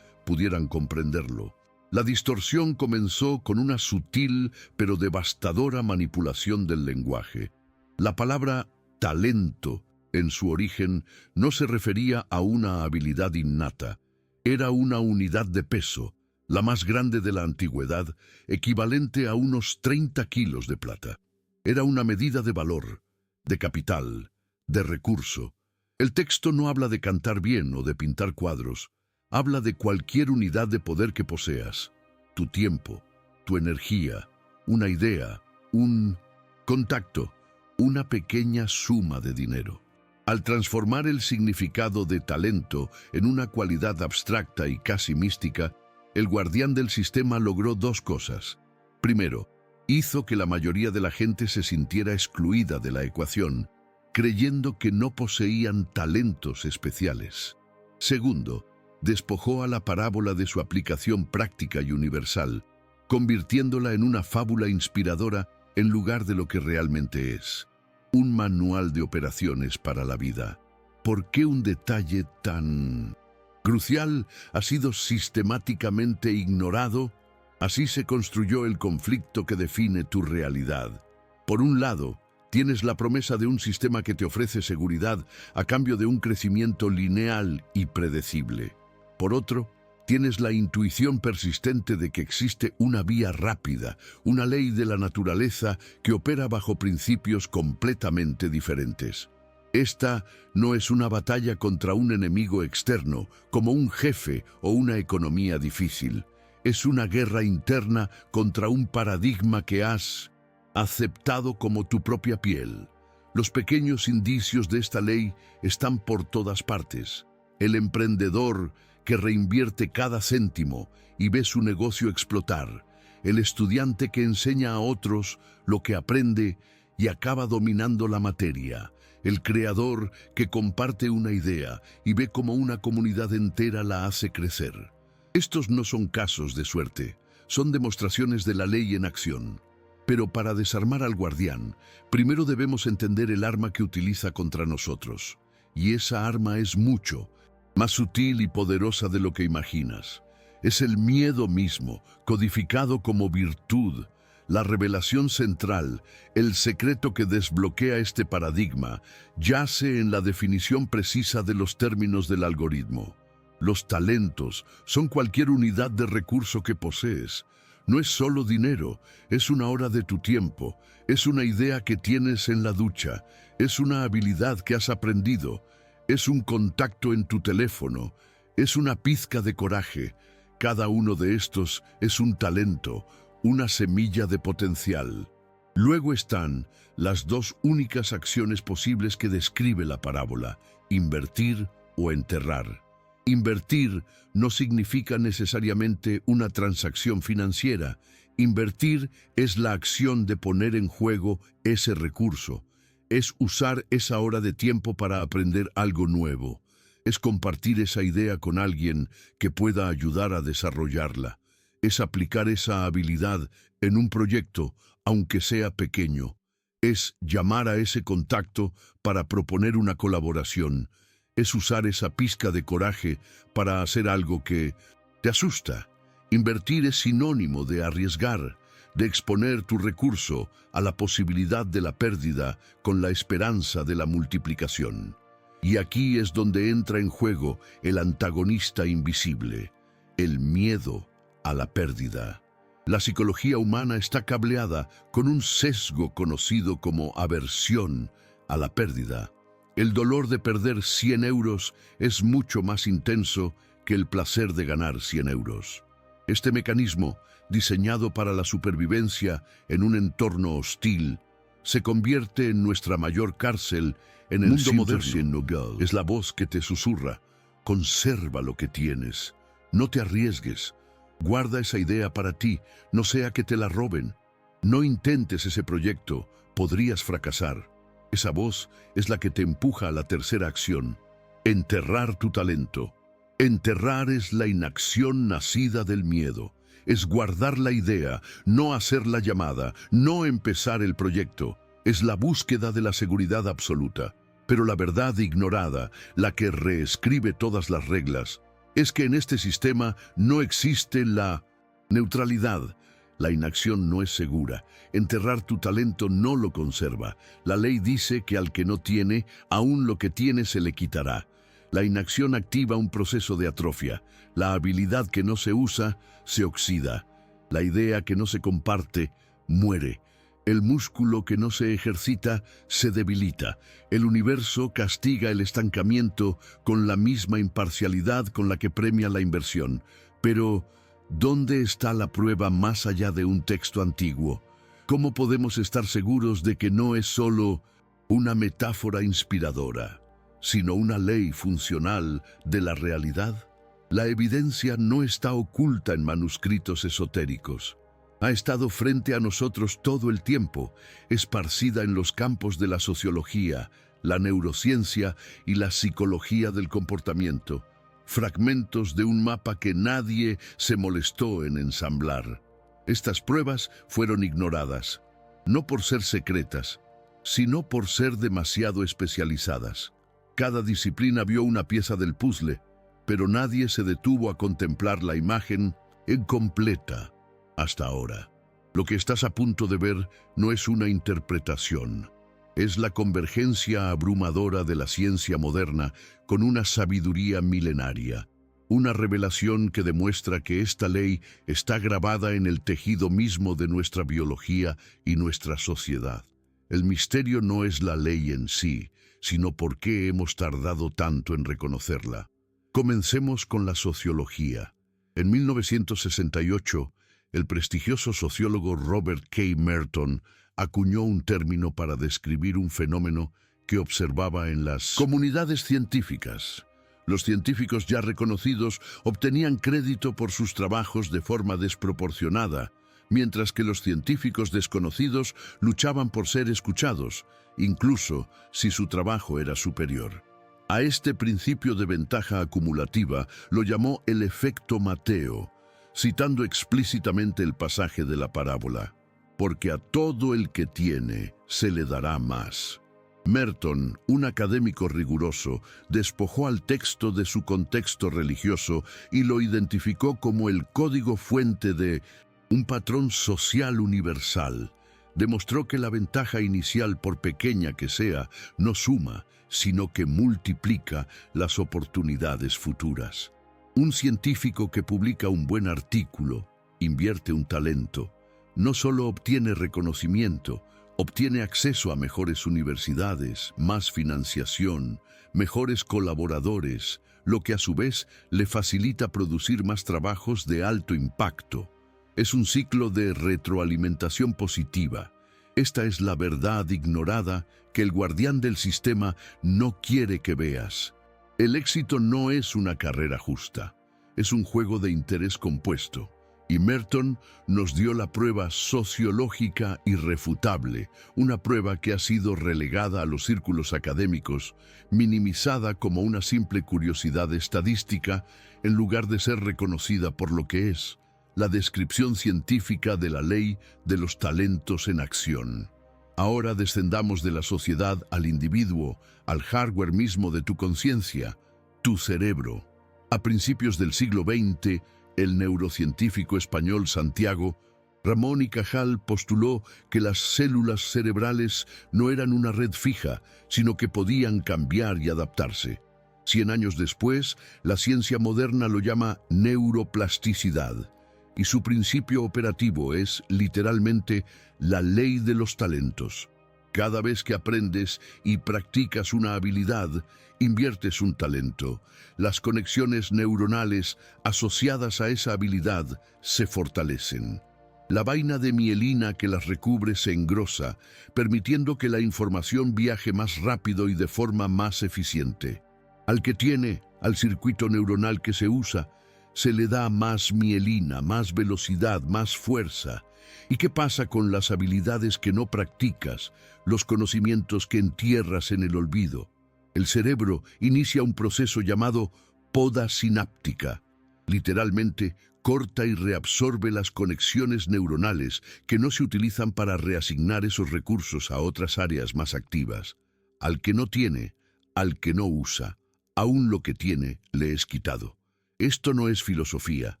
pudieran comprenderlo. La distorsión comenzó con una sutil pero devastadora manipulación del lenguaje. La palabra talento, en su origen, no se refería a una habilidad innata. Era una unidad de peso, la más grande de la antigüedad, equivalente a unos 30 kilos de plata. Era una medida de valor, de capital, de recurso. El texto no habla de cantar bien o de pintar cuadros. Habla de cualquier unidad de poder que poseas. Tu tiempo, tu energía, una idea, un contacto, una pequeña suma de dinero. Al transformar el significado de talento en una cualidad abstracta y casi mística, el guardián del sistema logró 2 cosas. Primero, hizo que la mayoría de la gente se sintiera excluida de la ecuación, creyendo que no poseían talentos especiales. Segundo, despojó a la parábola de su aplicación práctica y universal, convirtiéndola en una fábula inspiradora en lugar de lo que realmente es. Un manual de operaciones para la vida. ¿Por qué un detalle tan crucial ha sido sistemáticamente ignorado? Así se construyó el conflicto que define tu realidad. Por un lado, tienes la promesa de un sistema que te ofrece seguridad a cambio de un crecimiento lineal y predecible. Por otro, tienes la intuición persistente de que existe una vía rápida, una ley de la naturaleza que opera bajo principios completamente diferentes. Esta no es una batalla contra un enemigo externo, como un jefe o una economía difícil. Es una guerra interna contra un paradigma que has aceptado como tu propia piel. Los pequeños indicios de esta ley están por todas partes. El emprendedor que reinvierte cada céntimo y ve su negocio explotar. El estudiante que enseña a otros lo que aprende y acaba dominando la materia. El creador que comparte una idea y ve cómo una comunidad entera la hace crecer. Estos no son casos de suerte, son demostraciones de la ley en acción. Pero para desarmar al guardián, primero debemos entender el arma que utiliza contra nosotros. Y esa arma es mucho más sutil y poderosa de lo que imaginas. Es el miedo mismo, codificado como virtud, la revelación central, el secreto que desbloquea este paradigma, yace en la definición precisa de los términos del algoritmo. Los talentos son cualquier unidad de recurso que posees. No es solo dinero, es una hora de tu tiempo, es una idea que tienes en la ducha, es una habilidad que has aprendido, es un contacto en tu teléfono, es una pizca de coraje. Cada uno de estos es un talento, una semilla de potencial. Luego están las dos únicas acciones posibles que describe la parábola: invertir o enterrar. Invertir no significa necesariamente una transacción financiera. Invertir es la acción de poner en juego ese recurso. Es usar esa hora de tiempo para aprender algo nuevo. Es compartir esa idea con alguien que pueda ayudar a desarrollarla. Es aplicar esa habilidad en un proyecto, aunque sea pequeño. Es llamar a ese contacto para proponer una colaboración. Es usar esa pizca de coraje para hacer algo que te asusta. Invertir es sinónimo de arriesgar, de exponer tu recurso a la posibilidad de la pérdida con la esperanza de la multiplicación. Y aquí es donde entra en juego el antagonista invisible, el miedo a la pérdida. La psicología humana está cableada con un sesgo conocido como aversión a la pérdida. El dolor de perder 100 euros es mucho más intenso que el placer de ganar 100 euros. Este mecanismo, diseñado para la supervivencia en un entorno hostil, se convierte en nuestra mayor cárcel en el mundo moderno. Es la voz que te susurra: conserva lo que tienes, no te arriesgues, guarda esa idea para ti, no sea que te la roben. No intentes ese proyecto, podrías fracasar. Esa voz es la que te empuja a la tercera acción: enterrar tu talento. Enterrar es la inacción nacida del miedo. Es guardar la idea, no hacer la llamada, no empezar el proyecto. Es la búsqueda de la seguridad absoluta. Pero la verdad ignorada, la que reescribe todas las reglas, es que en este sistema no existe la neutralidad. La inacción no es segura. Enterrar tu talento no lo conserva. La ley dice que al que no tiene, aún lo que tiene se le quitará. La inacción activa un proceso de atrofia. La habilidad que no se usa se oxida. La idea que no se comparte muere. El músculo que no se ejercita se debilita. El universo castiga el estancamiento con la misma imparcialidad con la que premia la inversión. Pero, ¿dónde está la prueba más allá de un texto antiguo? ¿Cómo podemos estar seguros de que no es solo una metáfora inspiradora, sino una ley funcional de la realidad? La evidencia no está oculta en manuscritos esotéricos. Ha estado frente a nosotros todo el tiempo, esparcida en los campos de la sociología, la neurociencia y la psicología del comportamiento. Fragmentos de un mapa que nadie se molestó en ensamblar. Estas pruebas fueron ignoradas, no por ser secretas, sino por ser demasiado especializadas. Cada disciplina vio una pieza del puzzle, pero nadie se detuvo a contemplar la imagen incompleta hasta ahora. Lo que estás a punto de ver no es una interpretación. Es la convergencia abrumadora de la ciencia moderna con una sabiduría milenaria. Una revelación que demuestra que esta ley está grabada en el tejido mismo de nuestra biología y nuestra sociedad. El misterio no es la ley en sí, sino por qué hemos tardado tanto en reconocerla. Comencemos con la sociología. En 1968, el prestigioso sociólogo Robert K. Merton acuñó un término para describir un fenómeno que observaba en las comunidades científicas. Los científicos ya reconocidos obtenían crédito por sus trabajos de forma desproporcionada, mientras que los científicos desconocidos luchaban por ser escuchados, incluso si su trabajo era superior. A este principio de ventaja acumulativa lo llamó el efecto Mateo, citando explícitamente el pasaje de la parábola: porque a todo el que tiene se le dará más. Merton, un académico riguroso, despojó al texto de su contexto religioso y lo identificó como el código fuente de un patrón social universal. Demostró que la ventaja inicial, por pequeña que sea, no suma, sino que multiplica las oportunidades futuras. Un científico que publica un buen artículo, invierte un talento, no solo obtiene reconocimiento, obtiene acceso a mejores universidades, más financiación, mejores colaboradores, lo que a su vez le facilita producir más trabajos de alto impacto. Es un ciclo de retroalimentación positiva. Esta es la verdad ignorada que el guardián del sistema no quiere que veas. El éxito no es una carrera justa, es un juego de interés compuesto. Y Merton nos dio la prueba sociológica irrefutable, una prueba que ha sido relegada a los círculos académicos, minimizada como una simple curiosidad estadística, en lugar de ser reconocida por lo que es: la descripción científica de la ley de los talentos en acción. Ahora descendamos de la sociedad al individuo, al hardware mismo de tu conciencia, tu cerebro. A principios del siglo XX, el neurocientífico español Santiago Ramón y Cajal postuló que las células cerebrales no eran una red fija, sino que podían cambiar y adaptarse. 100 años después, la ciencia moderna lo llama neuroplasticidad, y su principio operativo es, literalmente, la ley de los talentos. Cada vez que aprendes y practicas una habilidad, inviertes un talento. Las conexiones neuronales asociadas a esa habilidad se fortalecen. La vaina de mielina que las recubre se engrosa, permitiendo que la información viaje más rápido y de forma más eficiente. Al que tiene, al circuito neuronal que se usa, se le da más mielina, más velocidad, más fuerza. ¿Y qué pasa con las habilidades que no practicas, los conocimientos que entierras en el olvido? El cerebro inicia un proceso llamado poda sináptica. Literalmente, corta y reabsorbe las conexiones neuronales que no se utilizan para reasignar esos recursos a otras áreas más activas. Al que no tiene, al que no usa, aún lo que tiene le es quitado. Esto no es filosofía,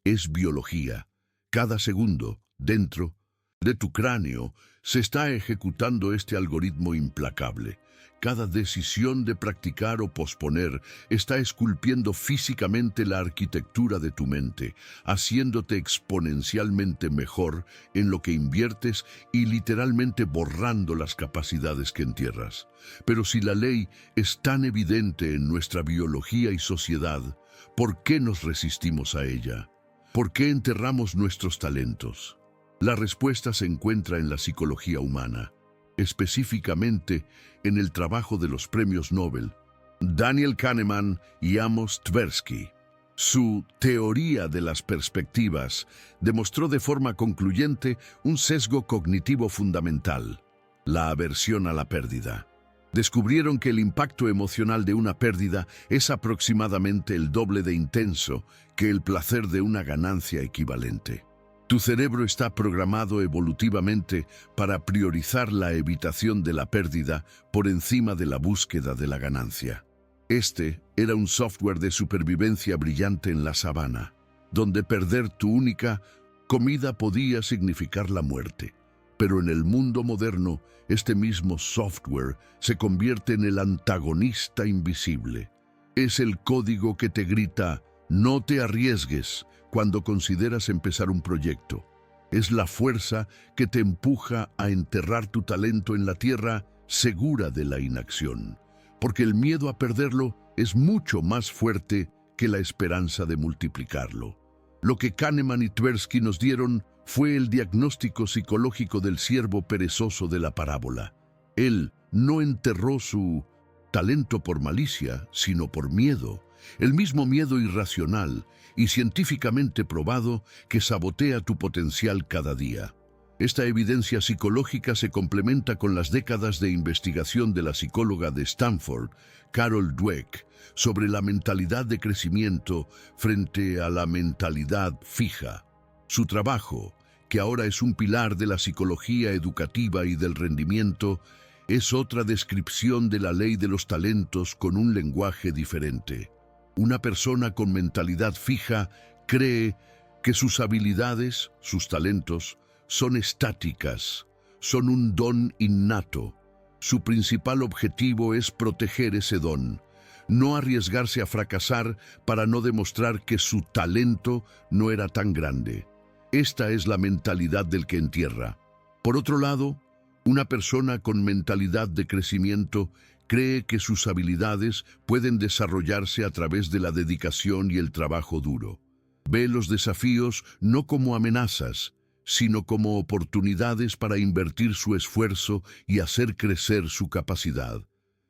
es biología. Cada segundo, dentro de tu cráneo, se está ejecutando este algoritmo implacable. Cada decisión de practicar o posponer está esculpiendo físicamente la arquitectura de tu mente, haciéndote exponencialmente mejor en lo que inviertes y literalmente borrando las capacidades que entierras. Pero si la ley es tan evidente en nuestra biología y sociedad, ¿por qué nos resistimos a ella? ¿Por qué enterramos nuestros talentos? La respuesta se encuentra en la psicología humana, específicamente en el trabajo de los premios Nobel, Daniel Kahneman y Amos Tversky. Su teoría de las perspectivas demostró de forma concluyente un sesgo cognitivo fundamental: la aversión a la pérdida. Descubrieron que el impacto emocional de una pérdida es aproximadamente el doble de intenso que el placer de una ganancia equivalente. Tu cerebro está programado evolutivamente para priorizar la evitación de la pérdida por encima de la búsqueda de la ganancia. Este era un software de supervivencia brillante en la sabana, donde perder tu única comida podía significar la muerte. Pero en el mundo moderno, este mismo software se convierte en el antagonista invisible. Es el código que te grita: no te arriesgues cuando consideras empezar un proyecto. Es la fuerza que te empuja a enterrar tu talento en la tierra segura de la inacción, porque el miedo a perderlo es mucho más fuerte que la esperanza de multiplicarlo. Lo que Kahneman y Tversky nos dieron fue el diagnóstico psicológico del siervo perezoso de la parábola. Él no enterró su talento por malicia, sino por miedo, el mismo miedo irracional y científicamente probado que sabotea tu potencial cada día. Esta evidencia psicológica se complementa con las décadas de investigación de la psicóloga de Stanford, Carol Dweck, sobre la mentalidad de crecimiento frente a la mentalidad fija. Su trabajo, que ahora es un pilar de la psicología educativa y del rendimiento, es otra descripción de la ley de los talentos con un lenguaje diferente. Una persona con mentalidad fija cree que sus habilidades, sus talentos, son estáticas, son un don innato. Su principal objetivo es proteger ese don, no arriesgarse a fracasar para no demostrar que su talento no era tan grande. Esta es la mentalidad del que entierra. Por otro lado, una persona con mentalidad de crecimiento cree que sus habilidades pueden desarrollarse a través de la dedicación y el trabajo duro. Ve los desafíos no como amenazas, sino como oportunidades para invertir su esfuerzo y hacer crecer su capacidad.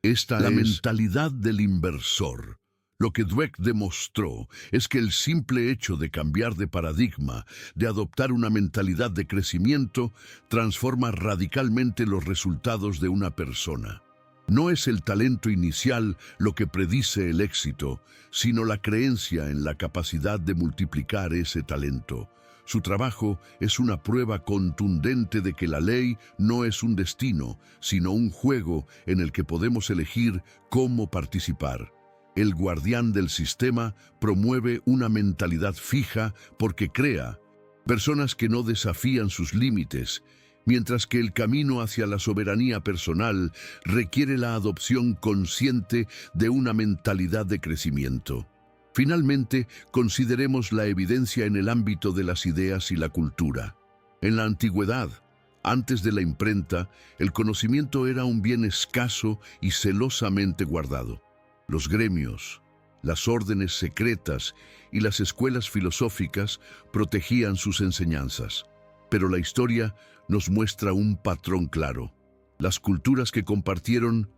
Esta es la mentalidad del inversor. Lo que Dweck demostró es que el simple hecho de cambiar de paradigma, de adoptar una mentalidad de crecimiento, transforma radicalmente los resultados de una persona. No es el talento inicial lo que predice el éxito, sino la creencia en la capacidad de multiplicar ese talento. Su trabajo es una prueba contundente de que la ley no es un destino, sino un juego en el que podemos elegir cómo participar. El guardián del sistema promueve una mentalidad fija porque crea personas que no desafían sus límites, mientras que el camino hacia la soberanía personal requiere la adopción consciente de una mentalidad de crecimiento. Finalmente, consideremos la evidencia en el ámbito de las ideas y la cultura. En la antigüedad, antes de la imprenta, el conocimiento era un bien escaso y celosamente guardado. Los gremios, las órdenes secretas y las escuelas filosóficas protegían sus enseñanzas. Pero la historia nos muestra un patrón claro. Las culturas que compartieron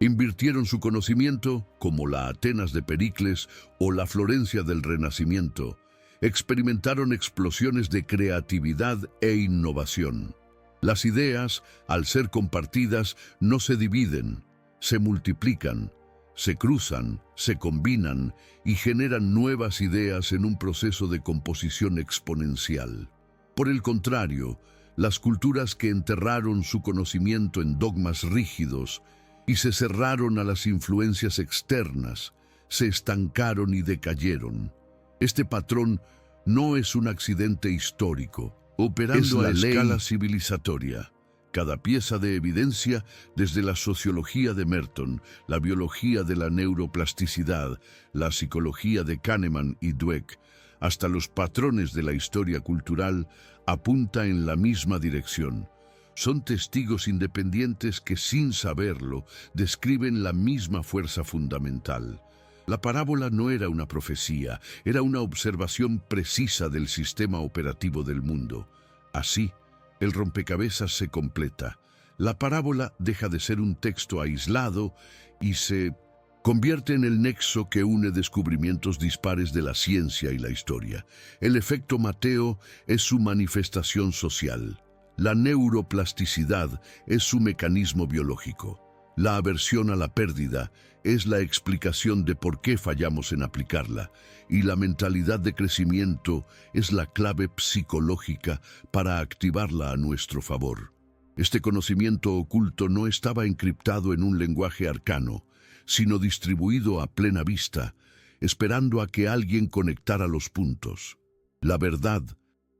invirtieron su conocimiento, como la Atenas de Pericles o la Florencia del Renacimiento, experimentaron explosiones de creatividad e innovación. Las ideas, al ser compartidas, no se dividen, se multiplican, se cruzan, se combinan y generan nuevas ideas en un proceso de composición exponencial. Por el contrario, las culturas que enterraron su conocimiento en dogmas rígidos y se cerraron a las influencias externas, se estancaron y decayeron. Este patrón no es un accidente histórico, operando a escala civilizatoria. Cada pieza de evidencia, desde la sociología de Merton, la biología de la neuroplasticidad, la psicología de Kahneman y Dweck, hasta los patrones de la historia cultural, apunta en la misma dirección. Son testigos independientes que, sin saberlo, describen la misma fuerza fundamental. La parábola no era una profecía, era una observación precisa del sistema operativo del mundo. Así, el rompecabezas se completa. La parábola deja de ser un texto aislado y se convierte en el nexo que une descubrimientos dispares de la ciencia y la historia. El efecto Mateo es su manifestación social. La neuroplasticidad es su mecanismo biológico. La aversión a la pérdida es la explicación de por qué fallamos en aplicarla, y la mentalidad de crecimiento es la clave psicológica para activarla a nuestro favor. Este conocimiento oculto no estaba encriptado en un lenguaje arcano, sino distribuido a plena vista, esperando a que alguien conectara los puntos. La verdad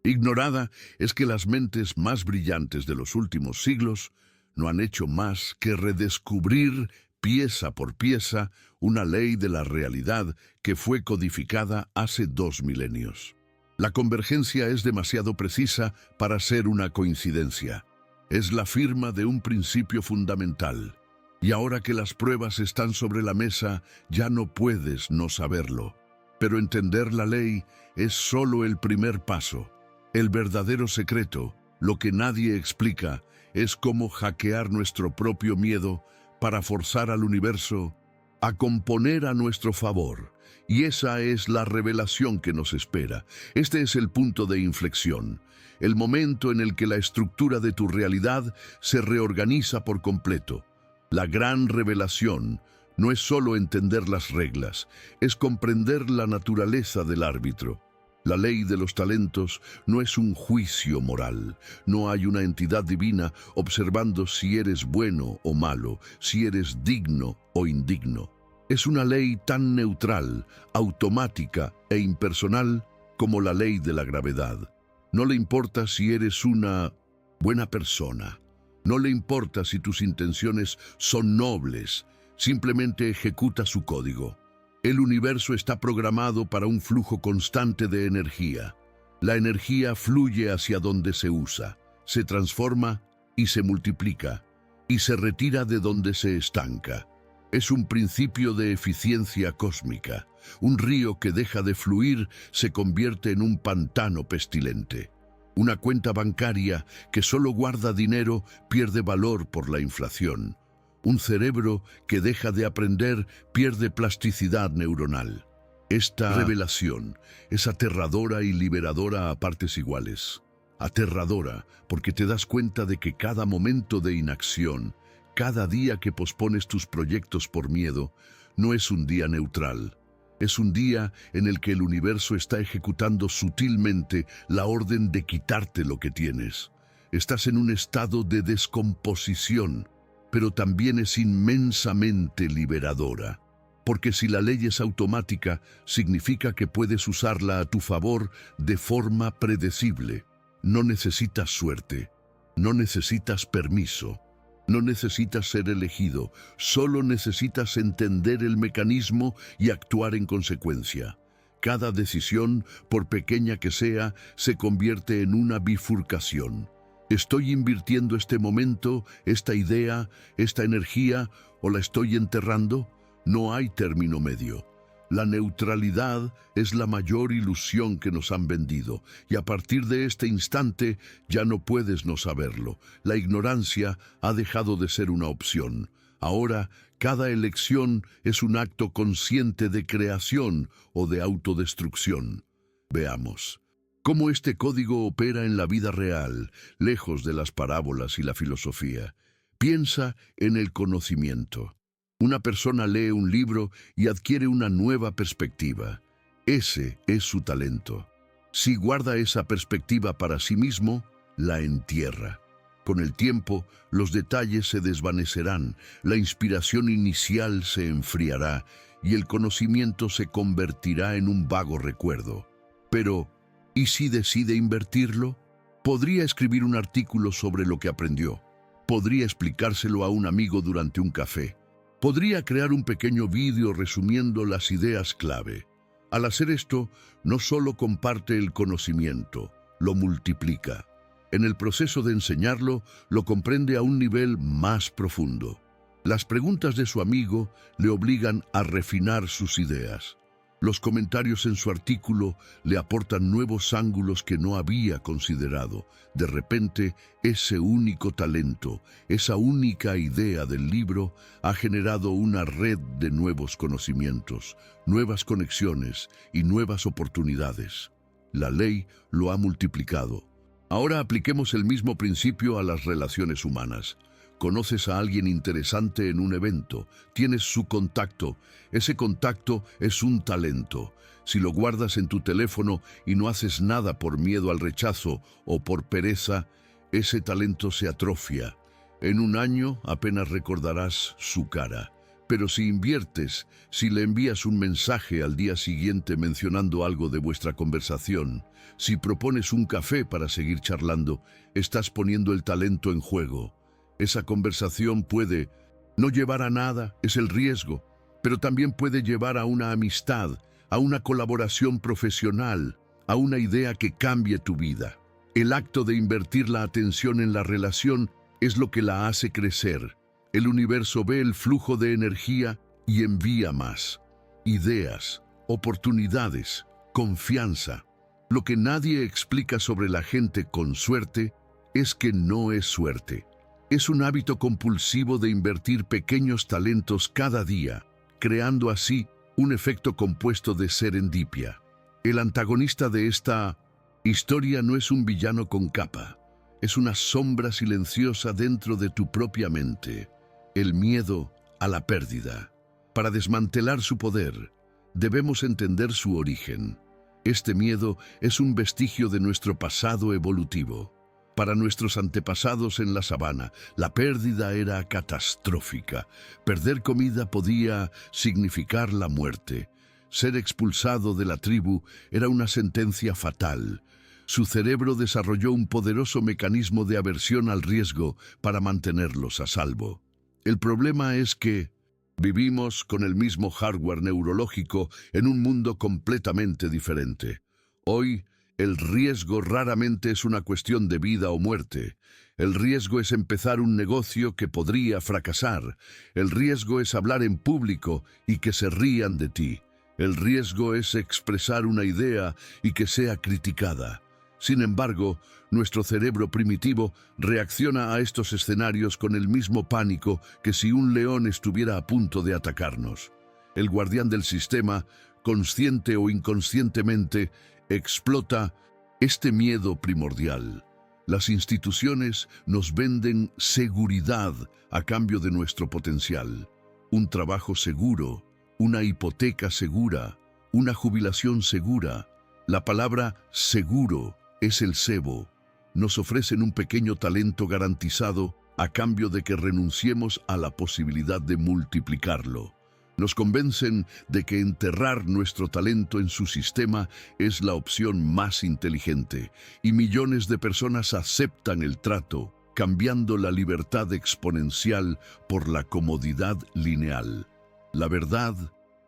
ignorada es que las mentes más brillantes de los últimos siglos no han hecho más que redescubrir pieza por pieza una ley de la realidad que fue codificada hace 2 milenios. La convergencia es demasiado precisa para ser una coincidencia. Es la firma de un principio fundamental. Y ahora que las pruebas están sobre la mesa, ya no puedes no saberlo. Pero entender la ley es solo el primer paso. El verdadero secreto, lo que nadie explica, es cómo hackear nuestro propio miedo para forzar al universo a componer a nuestro favor. Y esa es la revelación que nos espera. Este es el punto de inflexión, el momento en el que la estructura de tu realidad se reorganiza por completo. La gran revelación no es solo entender las reglas, es comprender la naturaleza del árbitro. La ley de los talentos no es un juicio moral. No hay una entidad divina observando si eres bueno o malo, si eres digno o indigno. Es una ley tan neutral, automática e impersonal como la ley de la gravedad. No le importa si eres una buena persona. No le importa si tus intenciones son nobles. Simplemente ejecuta su código. El universo está programado para un flujo constante de energía. La energía fluye hacia donde se usa, se transforma y se multiplica, y se retira de donde se estanca. Es un principio de eficiencia cósmica. Un río que deja de fluir se convierte en un pantano pestilente. Una cuenta bancaria que solo guarda dinero pierde valor por la inflación. Un cerebro que deja de aprender pierde plasticidad neuronal. Esta revelación es aterradora y liberadora a partes iguales. Aterradora porque te das cuenta de que cada momento de inacción, cada día que pospones tus proyectos por miedo, no es un día neutral. Es un día en el que el universo está ejecutando sutilmente la orden de quitarte lo que tienes. Estás en un estado de descomposición, pero también es inmensamente liberadora. Porque si la ley es automática, significa que puedes usarla a tu favor de forma predecible. No necesitas suerte, no necesitas permiso, no necesitas ser elegido, solo necesitas entender el mecanismo y actuar en consecuencia. Cada decisión, por pequeña que sea, se convierte en una bifurcación. ¿Estoy invirtiendo este momento, esta idea, esta energía, o la estoy enterrando? No hay término medio. La neutralidad es la mayor ilusión que nos han vendido, y a partir de este instante ya no puedes no saberlo. La ignorancia ha dejado de ser una opción. Ahora, cada elección es un acto consciente de creación o de autodestrucción. Veamos cómo este código opera en la vida real, lejos de las parábolas y la filosofía. Piensa en el conocimiento. Una persona lee un libro y adquiere una nueva perspectiva. Ese es su talento. Si guarda esa perspectiva para sí mismo, la entierra. Con el tiempo, los detalles se desvanecerán, la inspiración inicial se enfriará y el conocimiento se convertirá en un vago recuerdo. Pero, ¿y si decide invertirlo? Podría escribir un artículo sobre lo que aprendió. Podría explicárselo a un amigo durante un café. Podría crear un pequeño vídeo resumiendo las ideas clave. Al hacer esto, no solo comparte el conocimiento, lo multiplica. En el proceso de enseñarlo, lo comprende a un nivel más profundo. Las preguntas de su amigo le obligan a refinar sus ideas. Los comentarios en su artículo le aportan nuevos ángulos que no había considerado. De repente, ese único talento, esa única idea del libro, ha generado una red de nuevos conocimientos, nuevas conexiones y nuevas oportunidades. La ley lo ha multiplicado. Ahora apliquemos el mismo principio a las relaciones humanas. Conoces a alguien interesante en un evento, tienes su contacto. Ese contacto es un talento. Si lo guardas en tu teléfono y no haces nada por miedo al rechazo o por pereza, ese talento se atrofia. En un año apenas recordarás su cara. Pero si inviertes, si le envías un mensaje al día siguiente mencionando algo de vuestra conversación, si propones un café para seguir charlando, estás poniendo el talento en juego. Esa conversación puede no llevar a nada, es el riesgo, pero también puede llevar a una amistad, a una colaboración profesional, a una idea que cambie tu vida. El acto de invertir la atención en la relación es lo que la hace crecer. El universo ve el flujo de energía y envía más ideas, oportunidades, confianza. Lo que nadie explica sobre la gente con suerte es que no es suerte. Es un hábito compulsivo de invertir pequeños talentos cada día, creando así un efecto compuesto de serendipia. El antagonista de esta historia no es un villano con capa, es una sombra silenciosa dentro de tu propia mente, el miedo a la pérdida. Para desmantelar su poder, debemos entender su origen. Este miedo es un vestigio de nuestro pasado evolutivo. Para nuestros antepasados en la sabana, la pérdida era catastrófica. Perder comida podía significar la muerte. Ser expulsado de la tribu era una sentencia fatal. Su cerebro desarrolló un poderoso mecanismo de aversión al riesgo para mantenerlos a salvo. El problema es que vivimos con el mismo hardware neurológico en un mundo completamente diferente. Hoy, el riesgo raramente es una cuestión de vida o muerte. El riesgo es empezar un negocio que podría fracasar. El riesgo es hablar en público y que se rían de ti. El riesgo es expresar una idea y que sea criticada. Sin embargo, nuestro cerebro primitivo reacciona a estos escenarios con el mismo pánico que si un león estuviera a punto de atacarnos. El guardián del sistema, consciente o inconscientemente, explota este miedo primordial. Las instituciones nos venden seguridad a cambio de nuestro potencial. Un trabajo seguro, una hipoteca segura, una jubilación segura. La palabra seguro es el cebo. Nos ofrecen un pequeño talento garantizado a cambio de que renunciemos a la posibilidad de multiplicarlo. Nos convencen de que enterrar nuestro talento en su sistema es la opción más inteligente, y millones de personas aceptan el trato, cambiando la libertad exponencial por la comodidad lineal. La verdad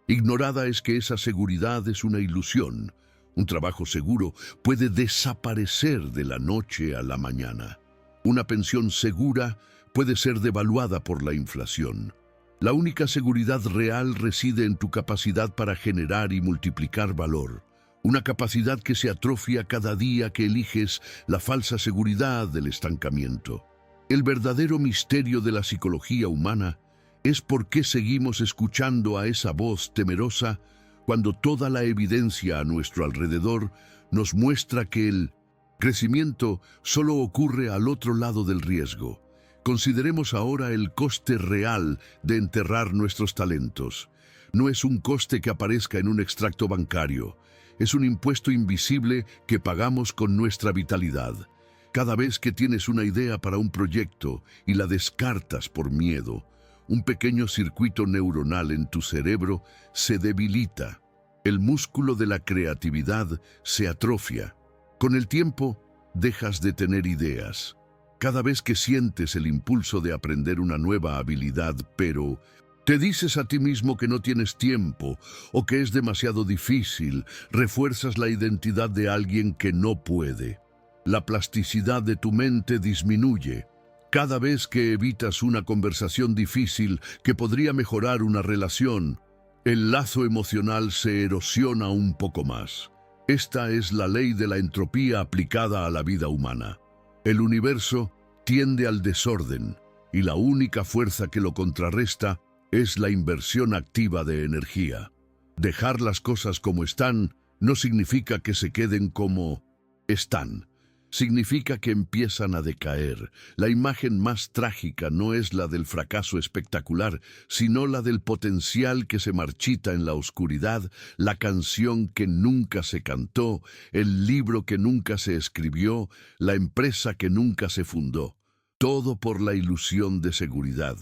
ignorada es que esa seguridad es una ilusión. Un trabajo seguro puede desaparecer de la noche a la mañana. Una pensión segura puede ser devaluada por la inflación. La única seguridad real reside en tu capacidad para generar y multiplicar valor. Una capacidad que se atrofia cada día que eliges la falsa seguridad del estancamiento. El verdadero misterio de la psicología humana es por qué seguimos escuchando a esa voz temerosa cuando toda la evidencia a nuestro alrededor nos muestra que el crecimiento solo ocurre al otro lado del riesgo. Consideremos ahora el coste real de enterrar nuestros talentos. No es un coste que aparezca en un extracto bancario, es un impuesto invisible que pagamos con nuestra vitalidad. Cada vez que tienes una idea para un proyecto y la descartas por miedo, un pequeño circuito neuronal en tu cerebro se debilita. El músculo de la creatividad se atrofia. Con el tiempo, dejas de tener ideas. Cada vez que sientes el impulso de aprender una nueva habilidad, pero te dices a ti mismo que no tienes tiempo o que es demasiado difícil, refuerzas la identidad de alguien que no puede. La plasticidad de tu mente disminuye. Cada vez que evitas una conversación difícil que podría mejorar una relación, el lazo emocional se erosiona un poco más. Esta es la ley de la entropía aplicada a la vida humana. El universo tiende al desorden y la única fuerza que lo contrarresta es la inversión activa de energía. Dejar las cosas como están no significa que se queden como están. Significa que empiezan a decaer. La imagen más trágica no es la del fracaso espectacular, sino la del potencial que se marchita en la oscuridad, la canción que nunca se cantó, el libro que nunca se escribió, la empresa que nunca se fundó. Todo por la ilusión de seguridad.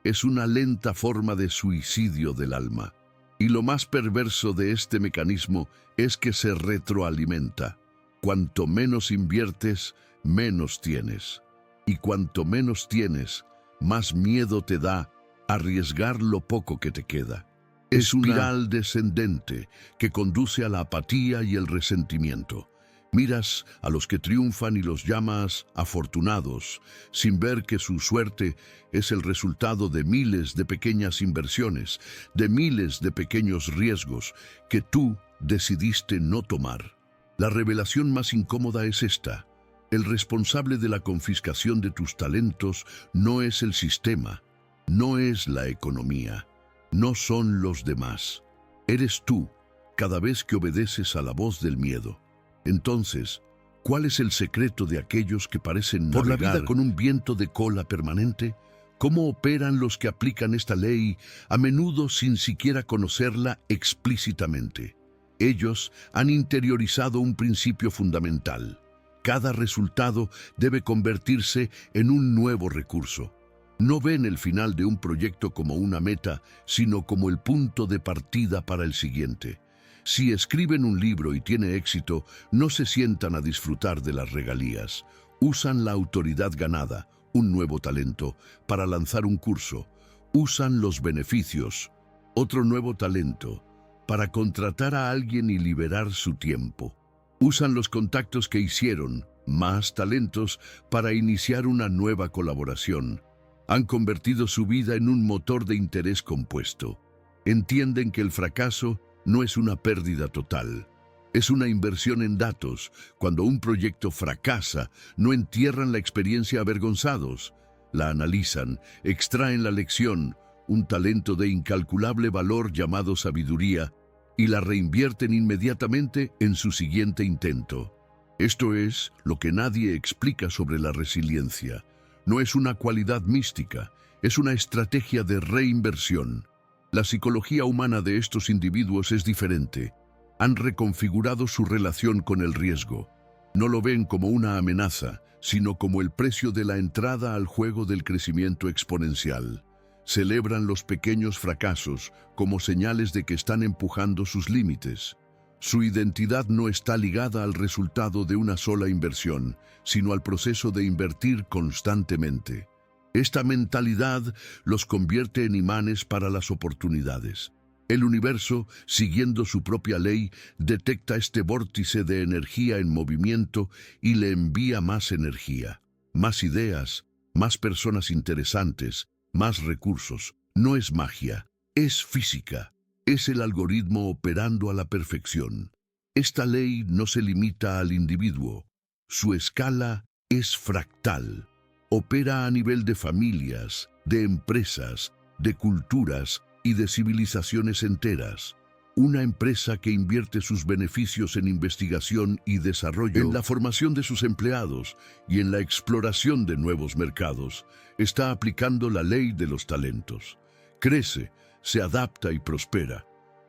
Es una lenta forma de suicidio del alma. Y lo más perverso de este mecanismo es que se retroalimenta. Cuanto menos inviertes, menos tienes. Y cuanto menos tienes, más miedo te da arriesgar lo poco que te queda. Es una espiral descendente que conduce a la apatía y el resentimiento. Miras a los que triunfan y los llamas afortunados, sin ver que su suerte es el resultado de miles de pequeñas inversiones, de miles de pequeños riesgos que tú decidiste no tomar. La revelación más incómoda es esta: el responsable de la confiscación de tus talentos no es el sistema, no es la economía, no son los demás. Eres tú, cada vez que obedeces a la voz del miedo. Entonces, ¿cuál es el secreto de aquellos que parecen navegar por la vida con un viento de cola permanente? ¿Cómo operan los que aplican esta ley, a menudo sin siquiera conocerla explícitamente? Ellos han interiorizado un principio fundamental: cada resultado debe convertirse en un nuevo recurso. No ven el final de un proyecto como una meta, sino como el punto de partida para el siguiente. Si escriben un libro y tiene éxito, no se sientan a disfrutar de las regalías. Usan la autoridad ganada, un nuevo talento, para lanzar un curso. Usan los beneficios, otro nuevo talento, para contratar a alguien y liberar su tiempo. Usan los contactos que hicieron, más talentos, para iniciar una nueva colaboración. Han convertido su vida en un motor de interés compuesto. Entienden que el fracaso no es una pérdida total, es una inversión en datos. Cuando un proyecto fracasa, no entierran la experiencia avergonzados, la analizan, extraen la lección, un talento de incalculable valor llamado sabiduría, y la reinvierten inmediatamente en su siguiente intento. Esto es lo que nadie explica sobre la resiliencia. No es una cualidad mística, es una estrategia de reinversión. La psicología humana de estos individuos es diferente. Han reconfigurado su relación con el riesgo. No lo ven como una amenaza, sino como el precio de la entrada al juego del crecimiento exponencial. Celebran los pequeños fracasos como señales de que están empujando sus límites. Su identidad no está ligada al resultado de una sola inversión, sino al proceso de invertir constantemente. Esta mentalidad los convierte en imanes para las oportunidades. El universo, siguiendo su propia ley, detecta este vórtice de energía en movimiento y le envía más energía, más ideas, más personas interesantes, más recursos. No es magia, es física. Es el algoritmo operando a la perfección. Esta ley no se limita al individuo. Su escala es fractal. Opera a nivel de familias, de empresas, de culturas y de civilizaciones enteras. Una empresa que invierte sus beneficios en investigación y desarrollo, en la formación de sus empleados y en la exploración de nuevos mercados, está aplicando la ley de los talentos. Crece, se adapta y prospera.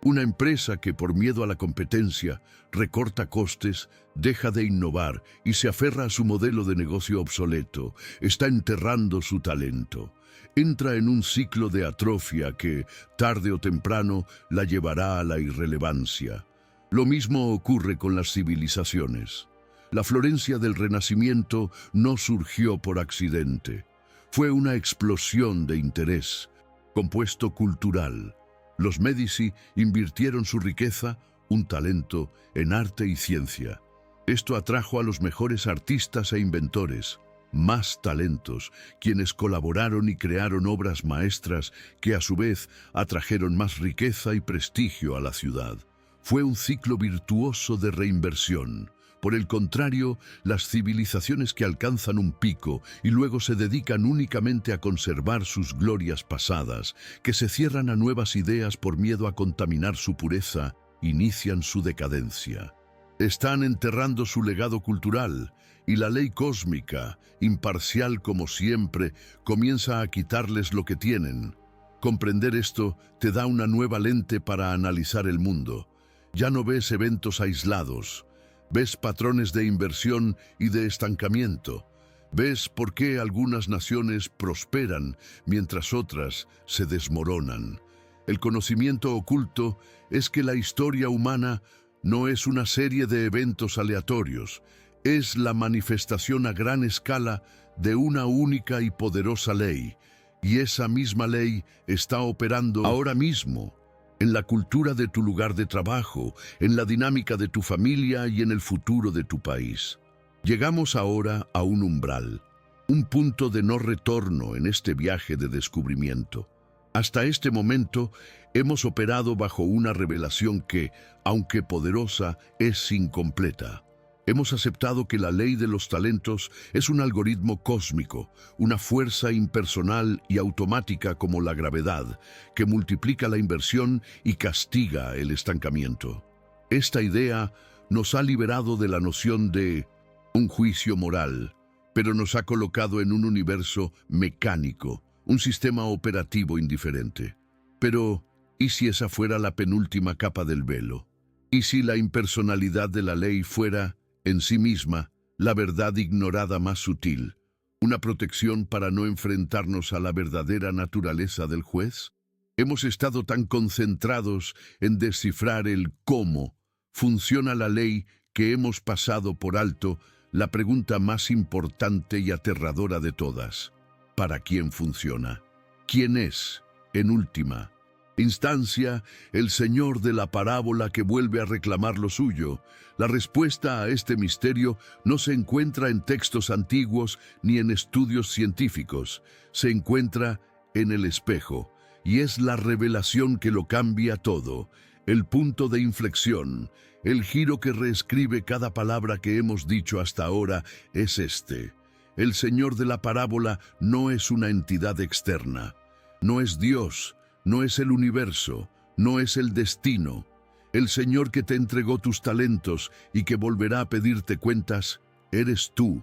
Una empresa que por miedo a la competencia recorta costes, deja de innovar y se aferra a su modelo de negocio obsoleto, está enterrando su talento. Entra en un ciclo de atrofia que, tarde o temprano, la llevará a la irrelevancia. Lo mismo ocurre con las civilizaciones. La Florencia del Renacimiento no surgió por accidente. Fue una explosión de interés, compuesto cultural. Los Médici invirtieron su riqueza, un talento, en arte y ciencia. Esto atrajo a los mejores artistas e inventores, más talentos, quienes colaboraron y crearon obras maestras que a su vez atrajeron más riqueza y prestigio a la ciudad. Fue un ciclo virtuoso de reinversión. Por el contrario, las civilizaciones que alcanzan un pico y luego se dedican únicamente a conservar sus glorias pasadas, que se cierran a nuevas ideas por miedo a contaminar su pureza, inician su decadencia. Están enterrando su legado cultural, y la ley cósmica, imparcial como siempre, comienza a quitarles lo que tienen. Comprender esto te da una nueva lente para analizar el mundo. Ya no ves eventos aislados. Ves patrones de inversión y de estancamiento. Ves por qué algunas naciones prosperan mientras otras se desmoronan. El conocimiento oculto es que la historia humana no es una serie de eventos aleatorios, es la manifestación a gran escala de una única y poderosa ley, y esa misma ley está operando ahora mismo en la cultura de tu lugar de trabajo, en la dinámica de tu familia y en el futuro de tu país. Llegamos ahora a un umbral, un punto de no retorno en este viaje de descubrimiento. Hasta este momento hemos operado bajo una revelación que, aunque poderosa, es incompleta. Hemos aceptado que la ley de los talentos es un algoritmo cósmico, una fuerza impersonal y automática como la gravedad, que multiplica la inversión y castiga el estancamiento. Esta idea nos ha liberado de la noción de un juicio moral, pero nos ha colocado en un universo mecánico, un sistema operativo indiferente. Pero, ¿y si esa fuera la penúltima capa del velo? ¿Y si la impersonalidad de la ley fuera, en sí misma, la verdad ignorada más sutil, una protección para no enfrentarnos a la verdadera naturaleza del juez? Hemos estado tan concentrados en descifrar el cómo funciona la ley que hemos pasado por alto la pregunta más importante y aterradora de todas. ¿Para quién funciona? ¿Quién es, en última instancia, el Señor de la parábola que vuelve a reclamar lo suyo? La respuesta a este misterio no se encuentra en textos antiguos ni en estudios científicos. Se encuentra en el espejo, y es la revelación que lo cambia todo, el punto de inflexión, el giro que reescribe cada palabra que hemos dicho hasta ahora es este. El Señor de la parábola no es una entidad externa, no es Dios, no es el universo, no es el destino. El Señor que te entregó tus talentos y que volverá a pedirte cuentas, eres tú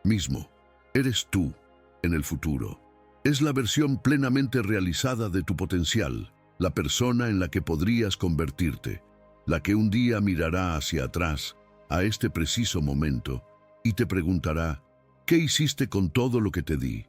mismo, eres tú en el futuro. Es la versión plenamente realizada de tu potencial, la persona en la que podrías convertirte, la que un día mirará hacia atrás, a este preciso momento, y te preguntará, ¿qué hiciste con todo lo que te di?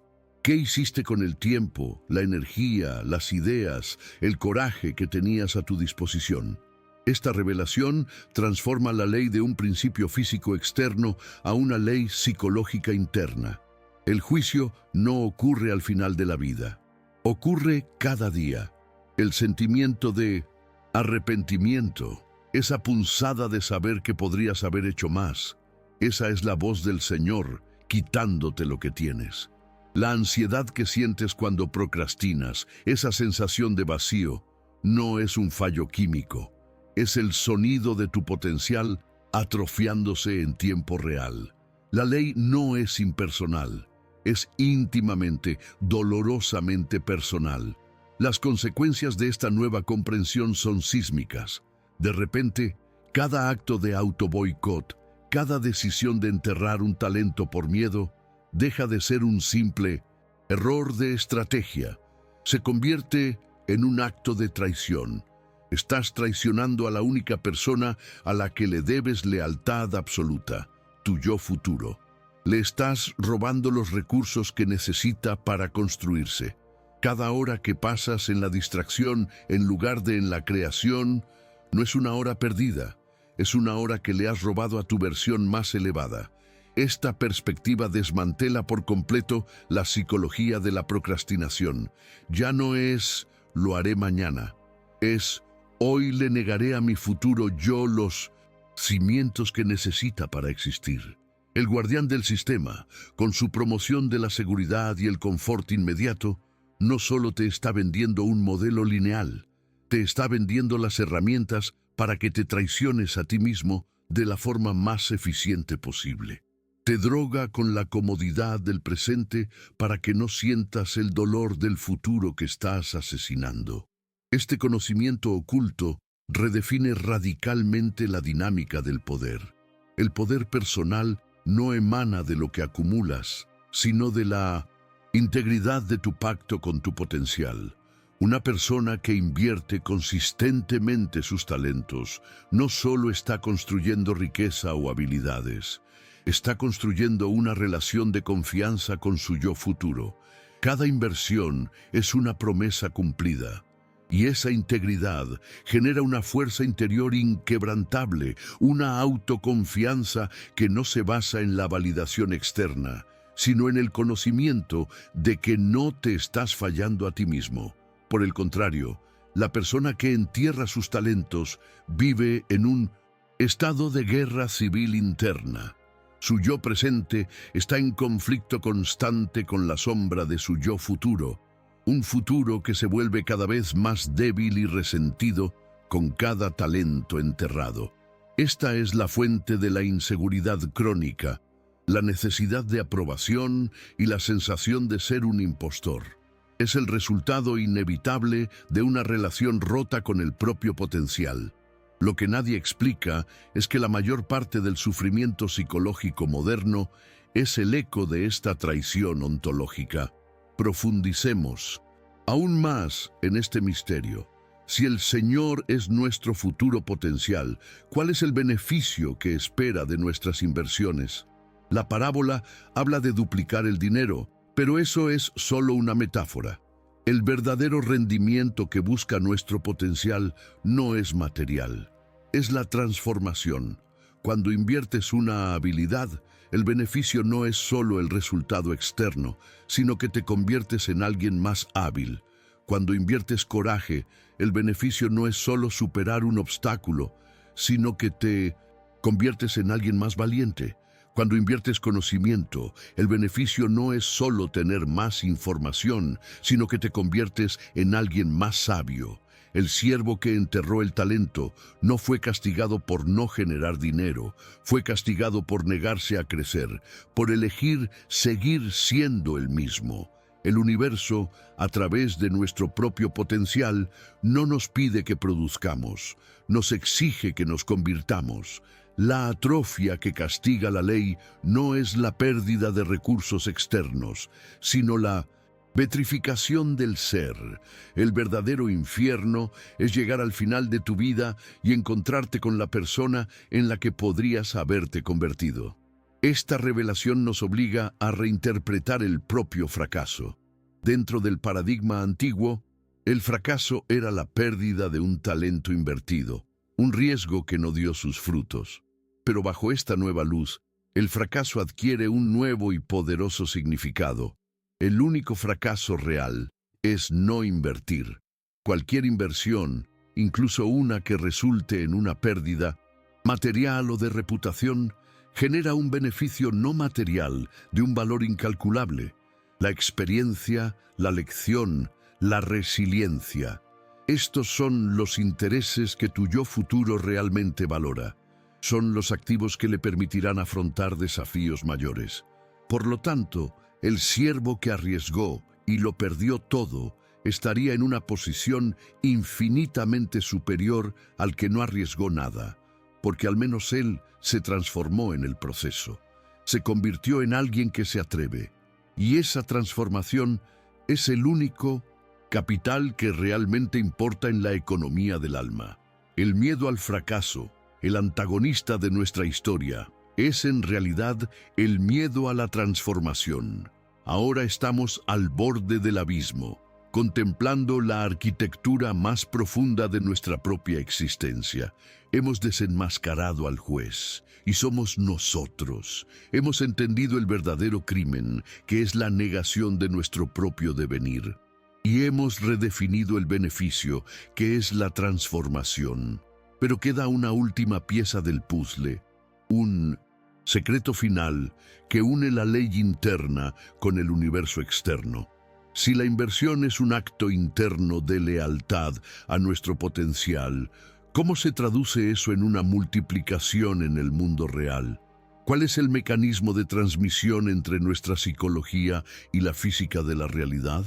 ¿Qué hiciste con el tiempo, la energía, las ideas, el coraje que tenías a tu disposición? Esta revelación transforma la ley de un principio físico externo a una ley psicológica interna. El juicio no ocurre al final de la vida, ocurre cada día. El sentimiento de arrepentimiento, esa punzada de saber que podrías haber hecho más, esa es la voz del Señor quitándote lo que tienes. La ansiedad que sientes cuando procrastinas, esa sensación de vacío, no es un fallo químico. Es el sonido de tu potencial atrofiándose en tiempo real. La ley no es impersonal, es íntimamente, dolorosamente personal. Las consecuencias de esta nueva comprensión son sísmicas. De repente, cada acto de autoboicot, cada decisión de enterrar un talento por miedo, deja de ser un simple error de estrategia. Se convierte en un acto de traición. Estás traicionando a la única persona a la que le debes lealtad absoluta, tu yo futuro. Le estás robando los recursos que necesita para construirse. Cada hora que pasas en la distracción en lugar de en la creación, no es una hora perdida, es una hora que le has robado a tu versión más elevada. Esta perspectiva desmantela por completo la psicología de la procrastinación. Ya no es lo haré mañana, es hoy le negaré a mi futuro yo los cimientos que necesita para existir. El guardián del sistema, con su promoción de la seguridad y el confort inmediato, no solo te está vendiendo un modelo lineal, te está vendiendo las herramientas para que te traiciones a ti mismo de la forma más eficiente posible. Te droga con la comodidad del presente para que no sientas el dolor del futuro que estás asesinando. Este conocimiento oculto redefine radicalmente la dinámica del poder. El poder personal no emana de lo que acumulas, sino de la integridad de tu pacto con tu potencial. Una persona que invierte consistentemente sus talentos no solo está construyendo riqueza o habilidades, está construyendo una relación de confianza con su yo futuro. Cada inversión es una promesa cumplida. Y esa integridad genera una fuerza interior inquebrantable, una autoconfianza que no se basa en la validación externa, sino en el conocimiento de que no te estás fallando a ti mismo. Por el contrario, La persona que entierra sus talentos vive en un estado de guerra civil interna. Su yo presente está en conflicto constante con la sombra de su yo futuro, un futuro que se vuelve cada vez más débil y resentido con cada talento enterrado. Esta es la fuente de la inseguridad crónica, la necesidad de aprobación y la sensación de ser un impostor. Es el resultado inevitable de una relación rota con el propio potencial. Lo que nadie explica es que la mayor parte del sufrimiento psicológico moderno es el eco de esta traición ontológica. Profundicemos aún más en este misterio. Si el Señor es nuestro futuro potencial, ¿cuál es el beneficio que espera de nuestras inversiones? La parábola habla de duplicar el dinero, pero eso es solo una metáfora. El verdadero rendimiento que busca nuestro potencial no es material, es la transformación. Cuando inviertes una habilidad, el beneficio no es solo el resultado externo, sino que te conviertes en alguien más hábil. Cuando inviertes coraje, el beneficio no es solo superar un obstáculo, sino que te conviertes en alguien más valiente. Cuando inviertes conocimiento, el beneficio no es solo tener más información, sino que te conviertes en alguien más sabio. El siervo que enterró el talento no fue castigado por no generar dinero, fue castigado por negarse a crecer, por elegir seguir siendo el mismo. El universo, a través de nuestro propio potencial, no nos pide que produzcamos, nos exige que nos convirtamos. La atrofia que castiga la ley no es la pérdida de recursos externos, sino la petrificación del ser. El verdadero infierno es llegar al final de tu vida y encontrarte con la persona en la que podrías haberte convertido. Esta revelación nos obliga a reinterpretar el propio fracaso. Dentro del paradigma antiguo, el fracaso era la pérdida de un talento invertido, un riesgo que no dio sus frutos. Pero bajo esta nueva luz, el fracaso adquiere un nuevo y poderoso significado. El único fracaso real es no invertir. Cualquier inversión, incluso una que resulte en una pérdida, material o de reputación, genera un beneficio no material de un valor incalculable. La experiencia, la lección, la resiliencia. Estos son los intereses que tu yo futuro realmente valora. Son los activos que le permitirán afrontar desafíos mayores. Por lo tanto, el siervo que arriesgó y lo perdió todo estaría en una posición infinitamente superior al que no arriesgó nada, porque al menos él se transformó en el proceso. Se convirtió en alguien que se atreve. Y esa transformación es el único capital que realmente importa en la economía del alma. El miedo al fracaso, el antagonista de nuestra historia, es en realidad el miedo a la transformación. Ahora estamos al borde del abismo, contemplando la arquitectura más profunda de nuestra propia existencia. Hemos desenmascarado al juez, y somos nosotros. Hemos entendido el verdadero crimen, que es la negación de nuestro propio devenir. Y hemos redefinido el beneficio, que es la transformación. Pero queda una última pieza del puzzle, un secreto final que une la ley interna con el universo externo. Si la inversión es un acto interno de lealtad a nuestro potencial, ¿cómo se traduce eso en una multiplicación en el mundo real? ¿Cuál es el mecanismo de transmisión entre nuestra psicología y la física de la realidad?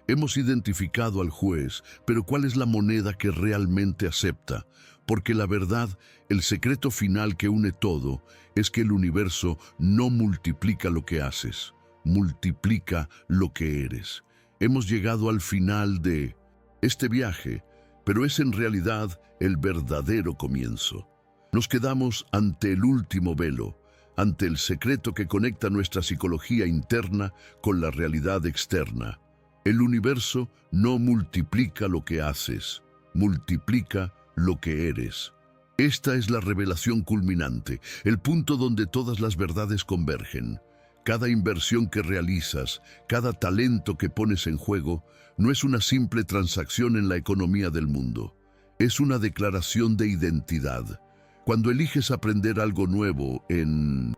Hemos identificado al juez, pero ¿cuál es la moneda que realmente acepta? Porque la verdad, el secreto final que une todo, es que el universo no multiplica lo que haces, multiplica lo que eres. Hemos llegado al final de este viaje, pero es en realidad el verdadero comienzo. Nos quedamos ante el último velo, ante el secreto que conecta nuestra psicología interna con la realidad externa. El universo no multiplica lo que haces, multiplica lo que eres. Esta es la revelación culminante, el punto donde todas las verdades convergen. Cada inversión que realizas, cada talento que pones en juego, no es una simple transacción en la economía del mundo. Es una declaración de identidad. Cuando eliges aprender algo nuevo en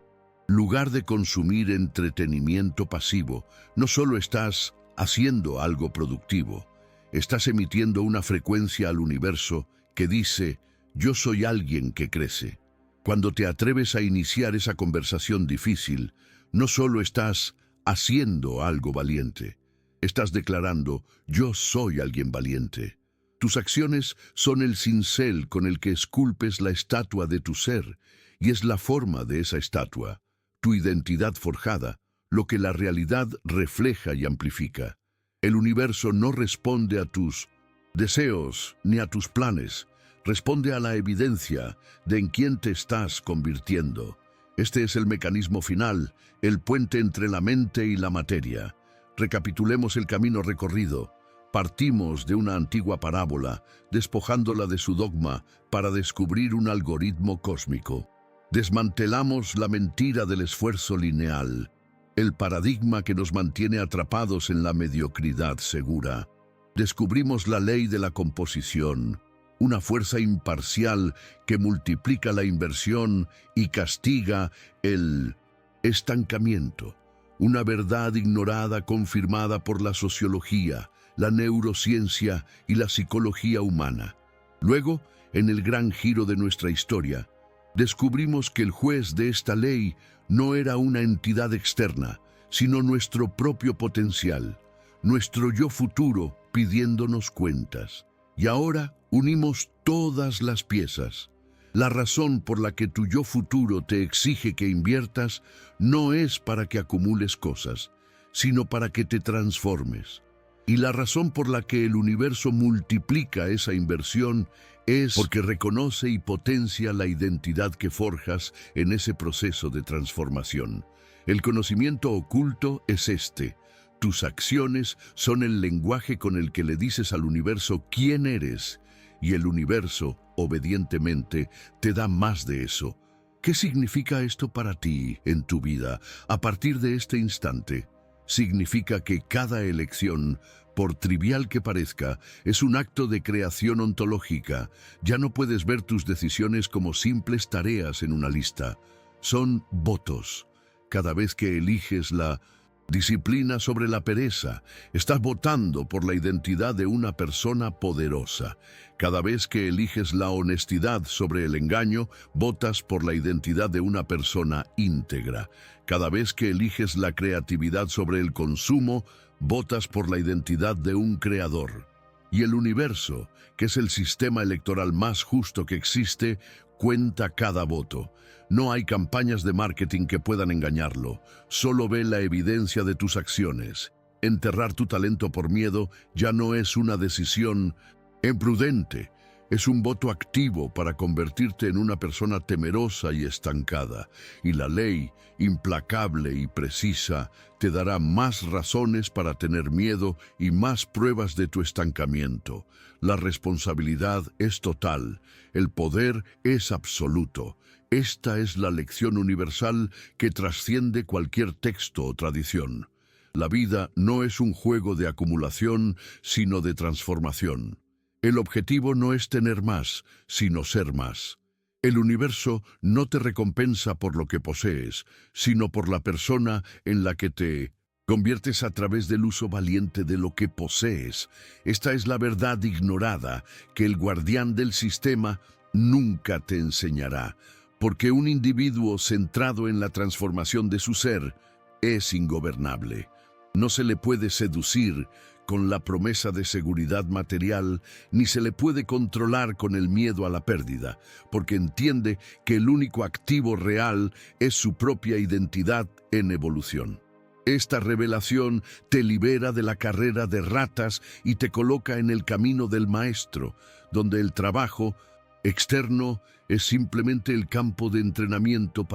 lugar de consumir entretenimiento pasivo, no solo estás haciendo algo productivo, estás emitiendo una frecuencia al universo que dice, yo soy alguien que crece. Cuando te atreves a iniciar esa conversación difícil, no solo estás haciendo algo valiente, estás declarando, yo soy alguien valiente. Tus acciones son el cincel con el que esculpes la estatua de tu ser, y es la forma de esa estatua, tu identidad forjada, lo que la realidad refleja y amplifica. El universo no responde a tus deseos ni a tus planes, responde a la evidencia de en quién te estás convirtiendo. Este es el mecanismo final, el puente entre la mente y la materia. Recapitulemos el camino recorrido. Partimos de una antigua parábola, despojándola de su dogma para descubrir un algoritmo cósmico. Desmantelamos la mentira del esfuerzo lineal, el paradigma que nos mantiene atrapados en la mediocridad segura. Descubrimos la ley de la composición, una fuerza imparcial que multiplica la inversión y castiga el estancamiento. Una verdad ignorada confirmada por la sociología, la neurociencia y la psicología humana. Luego, en el gran giro de nuestra historia, descubrimos que el juez de esta ley no era una entidad externa, sino nuestro propio potencial, nuestro yo futuro pidiéndonos cuentas. Y ahora unimos todas las piezas. La razón por la que tu yo futuro te exige que inviertas no es para que acumules cosas, sino para que te transformes. Y la razón por la que el universo multiplica esa inversión es porque reconoce y potencia la identidad que forjas en ese proceso de transformación. El conocimiento oculto es este. Tus acciones son el lenguaje con el que le dices al universo quién eres, y el universo, obedientemente, te da más de eso. ¿Qué significa esto para ti en tu vida a partir de este instante? Significa que cada elección, por trivial que parezca, es un acto de creación ontológica. Ya no puedes ver tus decisiones como simples tareas en una lista. Son votos. Cada vez que eliges la disciplina sobre la pereza, estás votando por la identidad de una persona poderosa. Cada vez que eliges la honestidad sobre el engaño, votas por la identidad de una persona íntegra. Cada vez que eliges la creatividad sobre el consumo, votas por la identidad de un creador. Y el universo, que es el sistema electoral más justo que existe, cuenta cada voto. No hay campañas de marketing que puedan engañarlo. Solo ve la evidencia de tus acciones. Enterrar tu talento por miedo ya no es una decisión imprudente. Es un voto activo para convertirte en una persona temerosa y estancada. Y la ley, implacable y precisa, te dará más razones para tener miedo y más pruebas de tu estancamiento. La responsabilidad es total. El poder es absoluto. Esta es la lección universal que trasciende cualquier texto o tradición. La vida no es un juego de acumulación, sino de transformación. El objetivo no es tener más, sino ser más. El universo no te recompensa por lo que posees, sino por la persona en la que te conviertes a través del uso valiente de lo que posees. Esta es la verdad ignorada que el guardián del sistema nunca te enseñará, porque un individuo centrado en la transformación de su ser es ingobernable. No se le puede seducir con la promesa de seguridad material, ni se le puede controlar con el miedo a la pérdida, porque entiende que el único activo real es su propia identidad en evolución. Esta revelación te libera de la carrera de ratas y te coloca en el camino del maestro, donde el trabajo externo es simplemente el campo de entrenamiento para